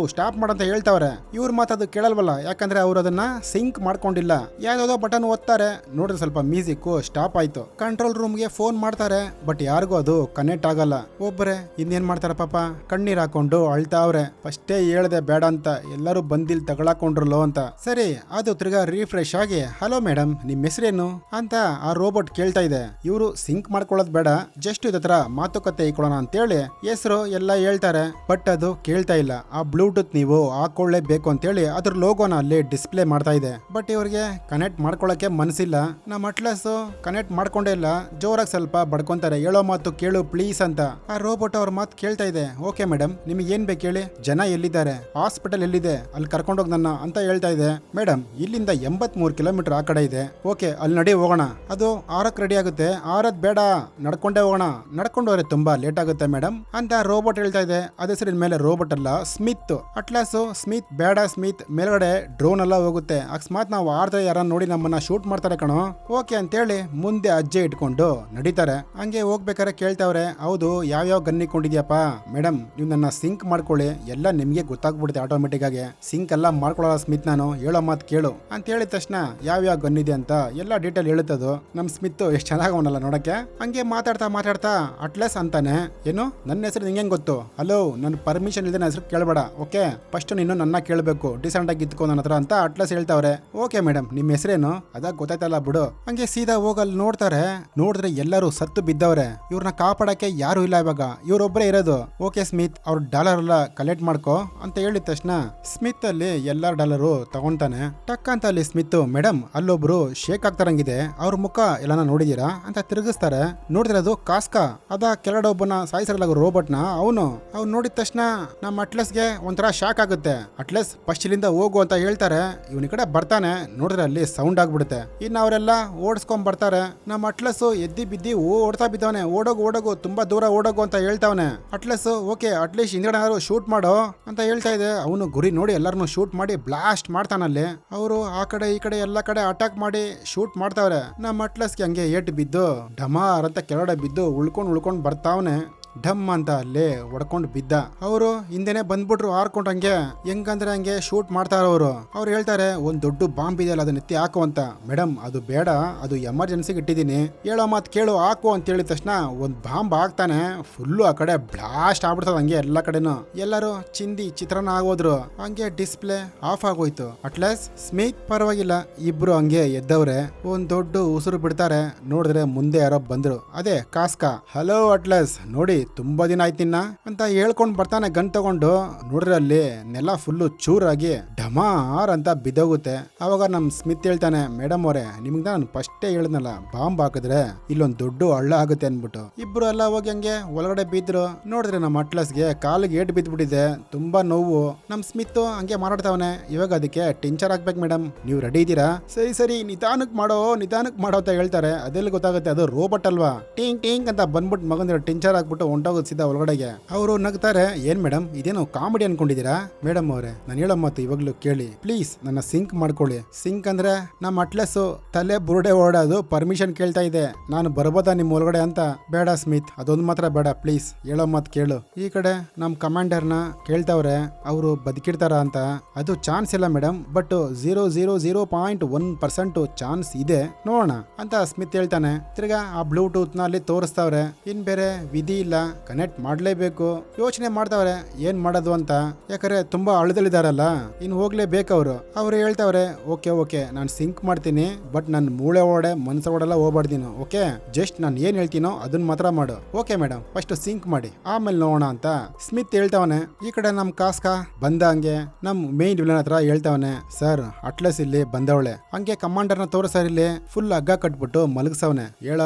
ಅಂತ ಹೇಳ್ತಾವ್ರೆ. ಇವ್ರ ಮಾತದು ಕೇಳಲ್ವಲ್ಲ, ಯಾಕಂದ್ರೆ ಅವ್ರು ಅದನ್ನ ಸಿಂಕ್ ಮಾಡ್ಕೊಂಡಿಲ್ಲ. ಯಾವ್ದೋ ಬಟನ್ ಒತ್ತಾರೆ, ನೋಡ್ರಿ ಸ್ವಲ್ಪ ಮ್ಯೂಸಿಕ್ ಸ್ಟಾಪ್ ಆಯ್ತು. ಕಂಟ್ರೋಲ್ ರೂಮ್ಗೆ ಫೋನ್ ಮಾಡ್ತಾರೆ, ಬಟ್ ಯಾರಿಗೂ ಅದು ಕನೆಕ್ಟ್ ಆಗಲ್ಲ. ಒಬ್ಬರೇ ಇನ್ನೇನ್ ಮಾಡ್ತಾರ ಪಾಪ, ಕಣ್ಣೀರ್ ಹಾಕೊಂಡು ಅಳ್ತಾವ್ರೆ. ಫಸ್ಟೇ ಹೇಳ್ದೆ ಬೇಡ ಅಂತ, ಎಲ್ಲರೂ ಬಂದಿಲ್ ತಗೊಳಕೊಂಡ್ರಲ್ಲೋ ಅಂತ. ಸರಿ ಅದು ತಿರ್ಗಾ ರಿಫ್ರೆಶ್ ಆಗಿ ಹಲೋ ಮೇಡಮ್ ನಿಮ್ ಹೆಸರೇನು ಅಂತ ಆ ರೋಬೋಟ್ ಕೇಳ್ತಾ ಇದೆ. ಇವರು ಸಿಂಕ್ ಮಾಡ್ಕೊಳ್ಳೋದು ಬೇಡ, ಜಸ್ಟ್ ಇದತ್ರ ಮಾತುಕತೆ ಇಕೊಳ್ಳೋಣ ಅಂತೇಳಿ ಹೆಸರು ಎಲ್ಲ ಹೇಳ್ತಾರೆ. ಬಟ್ ಅದು ಕೇಳ್ತಾ ಇಲ್ಲ. ಆ ಬ್ಲೂಟೂತ್ ನೀವು ಹಾಕೊಳ್ಳೇಬೇಕು ಅಂತೇಳಿ ಅದ್ರ ಲೋಗೋನ ಅಲ್ಲಿ ಡಿಸ್ಪ್ಲೇ ಮಾಡ್ತಾ ಇದೆ. ಬಟ್ ಇವ್ರಿಗೆ ಕನೆಕ್ಟ್ ಮಾಡ್ಕೊಳಕ್ಕೆ ಮನ್ಸಿಲ್ಲ. ನಮ್ಮ ಅಟ್ಲಸ್ ಕನೆಕ್ಟ್ ಮಾಡ್ಕೊಂಡೇ ಇಲ್ಲ. ಜೋರಾಗಿ ಸ್ವಲ್ಪ ಬಡ್ಕೊಂತಾರೆ, ಹೇಳೋ ಮಾತು ಕೇಳು ಪ್ಲೀಸ್ ಅಂತ. ಆ ರೋಬೋಟ್ ಅವ್ರ ಮಾತು ಕೇಳ್ತಾ ಇದೆ. ಓಕೆ ಮೇಡಮ್ ನಿಮಗೆ ಏನ್ ಬೇಕು ಹೇಳಿ, ಜನ ಎಲ್ಲಿದ್ದಾರೆ, ಹಾಸ್ಪಿಟಲ್ ಎಲ್ಲಿದೆ, ಅಲ್ಲಿ ಕರ್ಕೊಂಡೋಗಿ ನನ್ನ ಅಂತ ಹೇಳ್ತಾ ಇದೆ. ಮೇಡಮ್ ಇಲ್ಲಿಂದ 83 ಕಿಲೋಮೀಟರ್ ಆ ಕಡೆ ಇದೆ. ಓಕೆ ಅಲ್ಲಿ ನಡಿ ಹೋಗೋಣ. ಅದು 6ಕ್ಕೆ ರೆಡಿ ಆಗುತ್ತೆ. 6 ಬೇಡ, ನಡ್ಕೊಂಡೇ ಹೋಗೋಣ. ನಡ್ಕೊಂಡು ಹೋದ್ರೆ ತುಂಬಾ ಲೇಟ್ ಆಗುತ್ತೆ ಮೇಡಮ್ ಅಂತ ರೋಬೋಟ್ ಹೇಳ್ತಾ ಇದೆ. ಅದ ಹೆಸರಿನ ಮೇಲೆ ರೋಬೋಟ್ ಅಲ್ಲ, ಸ್ಮಿತ್. ಅಟ್ಲಾಸ್ ಸ್ಮಿತ್ ಬೇಡ ಸ್ಮಿತ್, ಮೇಲ್ಗಡೆ ಡ್ರೋನ್ ಎಲ್ಲ ಹೋಗುತ್ತೆ. ಅಕಸ್ಮಾತ್ ನಾವು ಆದ್ರೆ ಯಾರನ್ನ ನೋಡಿ ನಮ್ಮನ್ನ ಶೂಟ್ ಮಾಡ್ತಾರೆ ಕಣೋ. ಓಕೆ ಅಂತೇಳಿ ಮುಂದೆ ಅಜ್ಜೆ ಇಟ್ಕೊಂಡು ನಡೀತಾರೆ. ಹಂಗೆ ಹೋಗ್ಬೇಕಾರೆ ಕೇಳ್ತಾವ್ರೆ, ಹೌದು ಯಾವ್ಯಾವ ಗನ್ ಇಟ್ಕೊಂಡಿದ್ಯಪ್ಪ. ಮೇಡಮ್ ನೀವು ನನ್ನ ಸಿಂಕ್ ಮಾಡ್ಕೊಳ್ಳಿ, ಎಲ್ಲ ನಿಮ್ಗೆ ಗೊತ್ತಾಗ್ಬಿಡುತ್ತೆ ಆಟೋಮೆಟಿಕ್ ಆಗಿ. ಸಿಂಕ್ ಎಲ್ಲ ಮಾಡ್ಕೊಳ್ಳೋ ಸ್ಮಿತ್, ನಾನು ಹೇಳೋ ಮಾತು ಕೇಳು ಅಂತ ಹೇಳಿದ ತಕ್ಷಣ ಯಾವ್ಯಾವ ಗನ್ ಇದೆ ಅಂತ ಎಲ್ಲ ಡೀಟೇಲ್ ಹೇಳುತ್ತದು. ನಮ್ ಸ್ಮಿತ್ ಎಷ್ಟು ಚೆನ್ನಾಗಿ ಅವನಲ್ಲ ನೋಡಕ್ಕೆ. ಹಂಗೆ ಮಾತಾಡ್ತಾ ಅಟ್ಲಸ್ ಅಂತಾನೆ, ಏನು ನನ್ನ ಹೆಸರು ನಿಂಗೆ ಗೊತ್ತು, ಹಲೋ ನನ್ನ ಪರ್ಮಿಷನ್ ಇಲ್ಲದೆ ನನ್ನ ಹೆಸರು ಕೇಳಬೇಡ. ಓಕೆ ಫಸ್ಟ್ ನೀನು ನನ್ನ ಕೇಳಬೇಕು, ಡಿಸೆಂಟ್ ಆಗಿ ಇದ್ಕೋ ನನ್ನ ಹತ್ರ ಅಂತ ಅಟ್ಲಸ್ ಹೇಳ್ತಾವ್ರೆ. ಓಕೆ ಮೇಡಮ್ ನಿಮ್ಮ ಹೆಸರೇನು ಅದಾಗ ಗೊತ್ತಾಯ್ತಲ್ಲ ಬಿಡು. ಹಂಗೆ ಸೀದಾ ಹೋಗಲ್ಲಿ ನೋಡ್ತಾರೆ. ನೋಡಿದ್ರೆ ಎಲ್ಲರೂ ಸತ್ತು ಬಿದ್ದವ್ರೆ. ಇವ್ರನ್ನ ಕಾಪಾಡಕ್ಕೆ ಯಾರು ಇಲ್ಲ ಇವಾಗ, ಇವ್ರೊಬ್ಬರೇ ಇರೋದು. ಓಕೆ ಸ್ಮಿತ್ ಅವ್ರ ಡಾಲರ್ ಎಲ್ಲ ಕಲೆಕ್ಟ್ ಮಾಡ್ಕೋ ಅಂತ ಹೇಳಿದ ತಕ್ಷಣ ಸ್ಮಿತ್ ಅಲ್ಲಿ ಎಲ್ಲರ ಡಾಲರು ತಗೊಂತಾನೆ. ಟಕ್ ಅಂತ ಅಲ್ಲಿ ಸ್ಮಿತ್, ಮೇಡಮ್ ಅಲ್ಲೊಬ್ರು ಶೇಕ್ ಆಗ್ತಾರಂಗಿದೆ, ಅವ್ರ ಮುಖ ಎಲ್ಲಾನ ನೋಡಿದೀರಾ ಅಂತ ತಿರುಗಿಸ್ತಾರೆ. ನೋಡಿದ್ರೆ ಅದು ಕಾಸ್ಕಾ. ಅದ ಕೆಳಗಡೆ ಒಬ್ಬನ ಸಾಯಿಸರಲ್ಲ ರೋಬೋಟ್ ನ, ಅವ್ನು ನೋಡಿದ ತಕ್ಷಣ ನಮ್ಮ ಅಟ್ಲಸ್ಗೆ ಒಂಥರ ಶಾಕ್ ಆಗುತ್ತೆ. ಅಟ್ಲಸ್ ಫಸ್ಟ್ ಇಲ್ಲಿಂದ ಹೋಗು ಅಂತ ಹೇಳ್ತಾರೆ. ಇವನ್ ಈ ಕಡೆ ಬರ್ತಾನೆ, ನೋಡಿದ್ರೆ ಅಲ್ಲಿ ಸೌಂಡ್ ಆಗ್ಬಿಡುತ್ತೆ. ಇನ್ನು ಅವರೆಲ್ಲ ಓಡಿಸ್ಕೊಂಡ್ ಬರ್ತಾರೆ. ನಮ್ಮ ಅಟ್ಲಸ್ ಎದ್ದಿ ಬಿದ್ದಿ ಓಡ್ತಾ ಬಿದ್ದವನೆ. ಓಡೋಗು ತುಂಬಾ ದೂರ ಓಡೋಗು ಅಂತ ಹೇಳ್ತಾವನೆ. ಅಟ್ಲಸ್ ಓಕೆ ಅಟ್ಲೀಸ್ಟ್ ಹಿಂದ್ಗಡೆ ಶೂಟ್ ಮಾಡೋ ಅಂತ ಹೇಳ್ತಾ ಇದೆ. ಅವನು ಗುರಿ ನೋಡಿ ಎಲ್ಲರನ್ನು ಶೂಟ್ ಮಾಡಿ ಬ್ಲಾಸ್ಟ್ ಮಾಡ್ತಾನಲ್ಲಿ. ಅವರು ಆ ಕಡೆ ಈ ಕಡೆ ಎಲ್ಲ ಕಡೆ ಅಟ್ಯಾಕ್ ಮಾಡಿ ಶೂಟ್ ಮಾಡ್ತಾವ್ರೆ. ನಮ್ಮ ಅಟ್ಲಸ್ಗೆ ಹಂಗೆ ಏಟ್ ಬಿದ್ದು ಡಮಾರ್ ಅಂತ ಕೆಳಗಡೆ ಬಿದ್ದು ಉಳ್ಕೊಂಡ್ ಬರ್ತಾವನೆ. ಢಮ್ ಅಂತ ಅಲ್ಲಿ ಹೊಡ್ಕೊಂಡು ಬಿದ್ದ. ಅವರು ಹಿಂದೆನೆ ಬಂದ್ಬಿಟ್ರು ಹಾರ್ಕೊಂಡು. ಹಂಗೆ ಹೆಂಗಂದ್ರೆ ಹಂಗೆ ಶೂಟ್ ಮಾಡ್ತಾರ ಅವರು. ಅವ್ರು ಹೇಳ್ತಾರೆ ಒಂದ್ ದೊಡ್ಡ ಬಾಂಬ್ ಇದೆಯಲ್ಲ ಅದನ್ನ ಎತ್ತಿ ಹಾಕು ಅಂತ. ಮೇಡಮ್ ಅದು ಬೇಡ, ಅದು ಎಮರ್ಜೆನ್ಸಿಗೆ ಇಟ್ಟಿದ್ದೀನಿ, ಹೇಳೋ ಮಾತು ಕೇಳು ಹಾಕು ಅಂತ ಹೇಳಿದ ತಕ್ಷಣ ಒಂದ್ ಬಾಂಬ್ ಹಾಕ್ತಾನೆ. ಫುಲ್ಲು ಆ ಕಡೆ ಬ್ಲಾಸ್ಟ್ ಆಗ್ಬಿಡ್ತದ ಹಂಗೆ ಎಲ್ಲ ಕಡೆನು. ಎಲ್ಲರೂ ಚಿಂದಿ ಚಿತ್ರಾನ್ನ ಆಗೋದ್ರು. ಹಂಗೆ ಡಿಸ್ಪ್ಲೇ ಆಫ್ ಆಗೋಯ್ತು. ಅಟ್ಲಸ್ ಸ್ಮಿತ್ ಪರವಾಗಿಲ್ಲ, ಇಬ್ರು ಹಂಗೆ ಎದ್ದವ್ರೆ. ಒಂದ್ ದೊಡ್ಡ ಉಸಿರು ಬಿಡ್ತಾರೆ. ನೋಡಿದ್ರೆ ಮುಂದೆ ಯಾರೋ ಬಂದ್ರು, ಅದೇ ಕಾಸ್ಕಾ. ಹಲೋ ಅಟ್ಲಸ್, ನೋಡಿ ತುಂಬಾ ದಿನ ಆಯ್ತಿನ್ನ ಅಂತ ಹೇಳ್ಕೊಂಡ್ ಬರ್ತಾನೆ ಗನ್ ತಗೊಂಡು. ನೋಡ್ರಿ ಅಲ್ಲಿ ನೆಲ ಫುಲ್ಲು ಚೂರಾಗಿ ಢಮಾರ್ ಅಂತ ಬಿದ್ದೋಗುತ್ತೆ. ಅವಾಗ ನಮ್ ಸ್ಮಿತ್ ಹೇಳ್ತಾನೆ, ಮೇಡಮ್ ಅವರೇ ನಿಮ್ಗೆ ನಾನು ಫಸ್ಟೇ ಹೇಳಿದ್ನಲ್ಲ ಬಾಂಬ್ ಹಾಕಿದ್ರೆ ಇಲ್ಲೊಂದ್ ದೊಡ್ಡ ಹಳ್ಳ ಆಗುತ್ತೆ ಅನ್ಬಿಟ್ಟು. ಇಬ್ರು ಎಲ್ಲ ಹೋಗಿ ಹಂಗೆ ಒಳಗಡೆ ಬಿದ್ರು. ನೋಡಿದ್ರೆ ನಮ್ಮ ಅಟ್ಲಸ್ಗೆ ಕಾಲಿಗೆ ಏಟ್ ಬಿದ್ಬಿಟ್ಟಿದೆ, ತುಂಬಾ ನೋವು. ನಮ್ ಸ್ಮಿತ್ ಹಂಗೆ ಮಾರಾಡ್ತಾವನೆ, ಇವಾಗ ಅದಕ್ಕೆ ಟಿಂಚರ್ ಹಾಕ್ಬೇಕು ಮೇಡಮ್, ನೀವು ರೆಡಿ ಇದ್ದೀರಾ? ಸರಿ ನಿಧಾನಕ್ ಮಾಡೋ ಅಂತ ಹೇಳ್ತಾರೆ. ಅದೆಲ್ಲ ಗೊತ್ತಾಗುತ್ತೆ ಅದು ರೋಬೋಟ್ ಅಲ್ವಾ. ಟೀಂಗ್ ಅಂತ ಬಂದ್ಬಿಟ್ಟು ಮಗಂದ್ರೆ ಟಿಂಚರ್ ಹಾಕ್ಬಿಟ್ಟು ಹೊಂಟೋಗೋದು ಸೀದಾ ಒಳಗಡೆಗೆ. ಅವರು ನಗ್ತಾರೆ, ಏನ್ ಮೇಡಮ್ ಇದೇನು ಕಾಮಿಡಿ ಅನ್ಕೊಂಡಿದೀರಾ? ಮೇಡಮ್ ಅವರೇ ನಾನು ಹೇಳೋ ಮಾತು ಇವಾಗ್ಲೂ ಕೇಳಿ ಪ್ಲೀಸ್, ನನ್ನ ಸಿಂಕ್ ಮಾಡ್ಕೊಳ್ಳಿ. ಸಿಂಕ್ ಅಂದ್ರೆ ನಮ್ಮ ಅಟ್ಲಸ್ ತಲೆ ಬುರುಡೆ ಓಡೋದು ಪರ್ಮಿಷನ್ ಕೇಳ್ತಾ ಇದೆ, ನಾನು ಬರ್ಬೋದಾ ನಿಮ್ ಒಳಗಡೆ ಅಂತ. ಬೇಡ ಸ್ಮಿತ್ ಅದೊಂದು ಮಾತ್ರ ಬೇಡ ಪ್ಲೀಸ್, ಹೇಳೋ ಮಾತು ಕೇಳು. ಈ ಕಡೆ ನಮ್ ಕಮಾಂಡರ್ನ ಕೇಳ್ತಾವ್ರೆ, ಅವರು ಬದುಕಿರ್ತಾರ ಅಂತ. ಅದು ಚಾನ್ಸ್ ಇಲ್ಲ ಮೇಡಮ್, ಬಟ್ 0.1% ಚಾನ್ಸ್ ಇದೆ, ನೋಡೋಣ ಅಂತ ಸ್ಮಿತ್ ಹೇಳ್ತಾನೆ. ತಿರ್ಗಾ ಆ ಬ್ಲೂಟೂತ್ ನ ಅಲ್ಲಿ ತೋರಿಸ್ತಾವ್ರೆ. ಇನ್ ಬೇರೆ ವಿಧಿ ಇಲ್ಲ, ಕನೆಕ್ಟ್ ಮಾಡ್ಲೇಬೇಕು. ಯೋಚನೆ ಮಾಡ್ತಾವ್ರೆ ಏನ್ ಮಾಡೋದು ಅಂತ. ಯಾಕಂದ್ರೆ ತುಂಬಾ ಅಳದಲ್ಲಿದಾರಲ್ಲ, ಇನ್ ಹೋಗ್ಲೇಬೇಕು ಅವರು. ಅವ್ರು ಹೇಳ್ತಾವ್ರೆ, ಓಕೆ ನಾನು ಸಿಂಕ್ ಮಾಡ್ತೀನಿ, ಬಟ್ ನನ್ನ ಮೂಳೆ ಓಡೆ ಮನ್ಸ ಓಡೆಲ್ಲ ಹೋಗ್ಬಾರ್ದಿನೋ. ಓಕೆ ಜಸ್ಟ್ ನಾನು ಏನ್ ಹೇಳ್ತೀನೋ ಅದನ್ನ ಮಾತ್ರ ಮಾಡು. ಓಕೆ ಮೇಡಮ್ ಫಸ್ಟ್ ಸಿಂಕ್ ಮಾಡಿ ಆಮೇಲೆ ನೋಡೋಣ ಅಂತ ಸ್ಮಿತ್ ಹೇಳ್ತಾವನೆ. ಈ ಕಡೆ ನಮ್ ಕಾಸ್ಕಾ ಬಂದ ಹಂಗೆ ನಮ್ ಮೇನ್ ವಿಲನ್ ಹತ್ರ ಹೇಳ್ತಾವನೆ, ಸರ್ ಅಟ್ಲಸ್ ಇಲ್ಲಿ ಬಂದವಳೆ. ಹಂಗೆ ಕಮಾಂಡರ್ನ ತೋರಿಸರ್ ಇಲ್ಲಿ ಫುಲ್ ಹಗ್ಗ ಕಟ್ಬಿಟ್ಟು ಮಲಗಿಸವನೆ. ಹೇಳ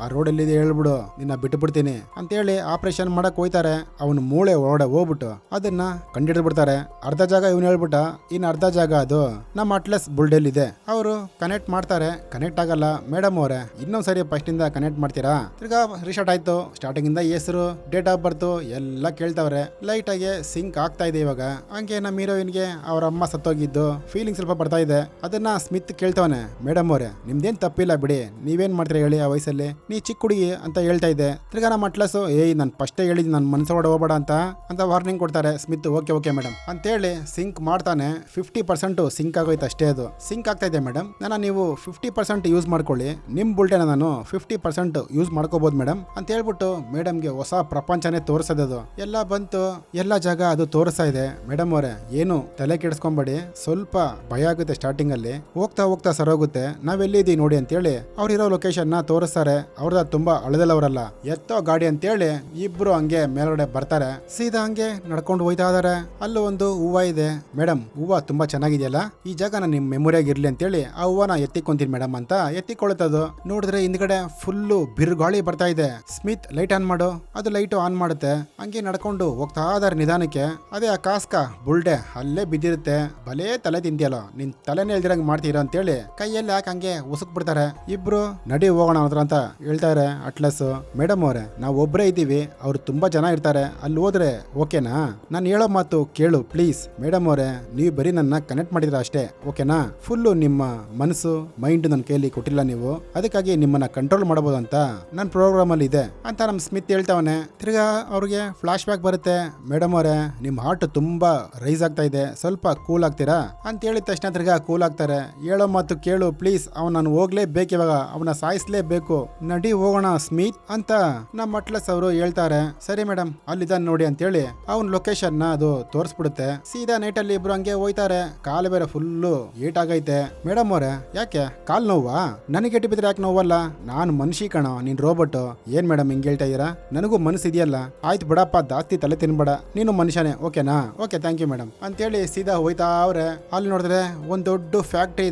ಆ ರೋಡ್ ಎಲ್ಲಿದೆ ಹೇಳ್ಬಿಡು, ನಿನ್ನ ಬಿಟ್ಟು ಬಿಡ್ತೀನಿ ಅಂತ ಹೇಳಿ ಆಪರೇಷನ್ ಮಾಡಕ್ ಹೋಯ್ತಾರೆ. ಅವನು ಮೂಳೆ ಒಳಗಡೆ ಹೋಗ್ಬಿಟ್ಟು ಅದನ್ನ ಕಂಡಿಡ್ದು ಬಿಡ್ತಾರೆ. ಅರ್ಧ ಜಾಗ ಇವನು ಹೇಳ್ಬಿಟ್ಟ, ಇನ್ ಅರ್ಧ ಜಾಗ ಅದು ನಮ್ಮ ಅಟ್ಲಸ್ ಬುಲ್ಡೆಲ್ ಇದೆ. ಅವರು ಕನೆಕ್ಟ್ ಮಾಡ್ತಾರೆ, ಕನೆಕ್ಟ್ ಆಗಲ್ಲ. ಮೇಡಮ್ ಅವರೇ ಇನ್ನೊಂದ್ ಸರಿ ಫಸ್ಟ್ ಇಂದ ಕನೆಕ್ಟ್ ಮಾಡ್ತೀರಾ? ತಿರ್ಗಾ ರಿಸೆಟ್ ಆಯ್ತು. ಸ್ಟಾರ್ಟಿಂಗ್ ಇಂದ ಹೆಸರು, ಡೇಟ್ ಆಫ್ ಬರ್ತ್ ಎಲ್ಲ ಕೇಳ್ತಾವ್ರೆ. ಲೈಟ್ ಆಗಿ ಸಿಂಕ್ ಆಗ್ತಾ ಇದೆ ಇವಾಗ. ಹಂಗೆ ನಮ್ಮ ಹೀರೋಯಿನ್ಗೆ ಅವ್ರ ಅಮ್ಮ ಸತ್ತೋಗಿದ್ದು ಫೀಲಿಂಗ್ ಸ್ವಲ್ಪ ಬರ್ತಾ ಇದೆ. ಅದನ್ನ ಸ್ಮಿತ್ ಕೇಳ್ತಾವನೆ, ಮೇಡಮ್ ಅವರೇ ನಿಮ್ದೇನ್ ತಪ್ಪಿಲ್ಲ ಬಿಡಿ, ನೀವೇನ್ ಮಾಡ್ತೀರಾ ಹೇಳಿ, ಆ ವಯಸ್ಸಲ್ಲಿ ನೀ ಚಿಕ್ಕ ಹುಡುಗಿ ಅಂತ ಹೇಳ್ತಾ ಇದೆ. ತಿರ್ಗಾ ನಮ್ಮ ಅಟ್ಲಸ್ ನಾನು ಫಸ್ಟೇ ಹೇಳಿದ್ ನನ್ನ ಮನಸ್ಸು ಹೋಗಬೇಡ ಅಂತ ವಾರ್ನಿಂಗ್ ಕೊಡ್ತಾರೆ ಸ್ಮಿತ್. ಓಕೆ ಮೇಡಮ್ ಅಂತೇಳಿ ಸಿಂಕ್ ಮಾಡ್ತಾನೆ. 50% ಸಿಂಕ್ ಆಗೋಯ್ತು ಅಷ್ಟೇ. ಅದು ಸಿಂಕ್ ಆಗ್ತಾ ಇದೆ ಮೇಡಮ್, ನೀವು 50% ಯೂಸ್ ಮಾಡ್ಕೊಳ್ಳಿ, ನಿಮ್ ಬುಲ್ಟೆನ ನಾನು 50% ಯೂಸ್ ಮಾಡ್ಕೋಬಹುದು ಮೇಡಮ್ ಅಂತ ಹೇಳ್ಬಿಟ್ಟು ಮೇಡಮ್ಗೆ ಹೊಸ ಪ್ರಪಂಚನೇ ತೋರಿಸೋದು. ಎಲ್ಲ ಬಂತು, ಎಲ್ಲ ಜಾಗ ಅದು ತೋರಿಸ್ತಾ ಇದೆ. ಮೇಡಮ್ ಅವರೇ ಏನು ತಲೆ ಕೆಡಿಸ್ಕೊಂಬೇಡಿ, ಸ್ವಲ್ಪ ಭಯ ಆಗುತ್ತೆ ಸ್ಟಾರ್ಟಿಂಗ್ ಅಲ್ಲಿ, ಹೋಗ್ತಾ ಸರೋಗುತ್ತೆ, ನಾವೆಲ್ಲಿದ್ದೀವಿ ನೋಡಿ ಅಂತೇಳಿ ಅವ್ರಿರೋ ಲೊಕೇಶನ್ ನ ತೋರಿಸ್ತಾರೆ. ಅವ್ರದ ತುಂಬಾ ಹಳದಲ್ಲವರಲ್ಲ, ಎತ್ತೋ ಗಾಡಿ ಅಂತೇಳಿ ಇಬ್ರು ಹಂಗೆ ಮೇಲ್ಗಡೆ ಬರ್ತಾರೆ. ಸೀದಾ ಹಂಗೆ ನಡ್ಕೊಂಡು ಹೋಯ್ತಾ ಇದಾರೆ. ಅಲ್ಲೂ ಒಂದು ಹೂವ ಇದೆ. ಮೇಡಮ್ ಹೂವ ತುಂಬಾ ಚೆನ್ನಾಗಿದೆಯಲ್ಲ, ಈ ಜಾಗ ನಿಮ್ ಮೆಮೊರಿಯಾಗಿ ಇರ್ಲಿ ಅಂತೇಳಿ ಆ ಹೂವನ ಎತ್ತಿಕೊಂತೀನಿ ಮೇಡಮ್ ಅಂತ ಎತ್ತಿಕೊಳ್ಳುತ್ತದು. ನೋಡಿದ್ರೆ ಹಿಂದ್ಗಡೆ ಫುಲ್ಲು ಬಿರುಗಾಳಿ ಬರ್ತಾ ಇದೆ. ಸ್ಮಿತ್ ಲೈಟ್ ಆನ್ ಮಾಡು, ಅದು ಲೈಟ್ ಆನ್ ಮಾಡುತ್ತೆ. ಹಂಗೆ ನಡ್ಕೊಂಡು ಹೋಗ್ತಾ ಇದಾರೆ ನಿಧಾನಕ್ಕೆ. ಅದೇ ಆ ಕಾಸ್ಕ ಬುಲ್ಡೆ ಅಲ್ಲೇ ಬಿದ್ದಿರುತ್ತೆ. ಭಲೇ ತಲೆ ತಿಂತಿಯಲ್ಲ, ನಿನ್ ತಲೆನೇ ಇಲ್ದಿರಂಗ್ ಮಾಡ್ತೀರ ಅಂತೇಳಿ ಕೈಯಲ್ಲಿ ಯಾಕೆ ಹಂಗೆ ಉಸುಕ್ ಬಿಡ್ತಾರೆ. ಇಬ್ರು ನಡಿ ಹೋಗೋಣ ಹತ್ರ ಅಂತ ಹೇಳ್ತಾರೆ ಅಟ್ಲಸ್. ಮೇಡಮ್ ಅವರೇ ನಾವು ಒಬ್ಬರೇ ಇದ್ದೀವಿ, ಅವ್ರು ತುಂಬಾ ಜನ ಇರ್ತಾರೆ, ಅಲ್ಲಿ ಹೋದ್ರೆ ಓಕೆನಾ? ನಾನು ಹೇಳೋ ಮಾತು ಕೇಳು ಪ್ಲೀಸ್. ಮೇಡಮ್ ಅವರೇ ನೀವು ಬರೀ ನನ್ನ ಕನೆಕ್ಟ್ ಮಾಡಿದ್ರ ಅಷ್ಟೇ, ಓಕೆನಾ? ಫುಲ್ಲು ನಿಮ್ಮ ಮನಸ್ಸು ಮೈಂಡ್ ನನ್ನ ಕೈಯಲ್ಲಿ ಕೊಟ್ಟಿಲ್ಲ ನೀವು, ಅದಕ್ಕಾಗಿ ನಿಮ್ಮನ್ನ ಕಂಟ್ರೋಲ್ ಮಾಡಬಹುದು ಅಂತ ನನ್ನ ಪ್ರೋಗ್ರಾಮ್ ಅಲ್ಲಿ ಇದೆ ಅಂತ ನಮ್ ಸ್ಮಿತ್ ಹೇಳ್ತಾವನೆ. ತಿರ್ಗಾ ಅವ್ರಿಗೆ ಫ್ಲಾಶ್ ಬ್ಯಾಕ್ ಬರುತ್ತೆ. ಮೇಡಮ್ ಅವರೇ ನಿಮ್ಮ ಹಾರ್ಟ್ ತುಂಬಾ ರೈಸ್ ಆಗ್ತಾ ಇದೆ, ಸ್ವಲ್ಪ ಕೂಲ್ ಆಗ್ತೀರಾ ಅಂತ ಹೇಳಿದ ತಕ್ಷಣ ತಿರ್ಗಾ ಕೂಲ್ ಆಗ್ತಾರೆ. ಹೇಳೋ ಮಾತು ಕೇಳು ಪ್ಲೀಸ್, ನಾನು ಹೋಗ್ಲೇಬೇಕು, ಇವಾಗ ಅವನ ಸಾಯಿಸ್ಲೇಬೇಕು, ನಡಿ ಹೋಗೋಣ ಸ್ಮಿತ್ ಅಂತ ನಮ್ಮ ಅಟ್ಲಸ್ ಅವರು ಹೇಳ್ತಾರೆ. ಸರಿ ಮೇಡಮ್ ಅಲ್ಲಿದ್ದಾನೆ ನೋಡಿ ಅಂತೇಳಿ ಅವನ್ ಲೊಕೇಶನ್ ನ ಅದು ತೋರಿಸ್ಬಿಡುತ್ತೆ. ಸೀದಾ ನೈಟ್ ಅಲ್ಲಿ ಇಬ್ರು ಹಂಗೆ ಹೋಯ್ತಾರೆ. ಕಾಲು ಬೇರೆ ಫುಲ್ಲು ಏಟ್ ಆಗೈತೆ. ಮೇಡಮ್ ಅವರೇ ಯಾಕೆ ಕಾಲ್ ನೋವಾ? ನನಗೆ ಎಟ್ಟು ಬಿದ್ರೆ ಯಾಕೆ ನೋವಲ್ಲ? ನಾನು ಮನುಷ್ಯ ಕಣ, ನೀನ್ ರೋಬೋಟ್. ಏನ್ ಮೇಡಮ್ ಹಿಂಗ್ ಹೇಳ್ತಾ ಇದೀರಾ? ನನಗೂ ಮನಸ್ಸು ಇದೆಯಲ್ಲ. ಆಯ್ತು ಬಿಡಪ್ಪ, ಜಾಸ್ತಿ ತಲೆ ತಿನ್ಬೇಡ, ನೀನು ಮನುಷ್ಯನೇ, ಓಕೆನಾ? ಓಕೆ ಥ್ಯಾಂಕ್ ಯು ಮೇಡಮ್ ಅಂತೇಳಿ ಸೀದಾ ಹೋಯ್ತಾ ಅವ್ರೆ. ಅಲ್ಲಿ ನೋಡಿದ್ರೆ ಒಂದ್ ದೊಡ್ಡ ಫ್ಯಾಕ್ಟ್ರಿ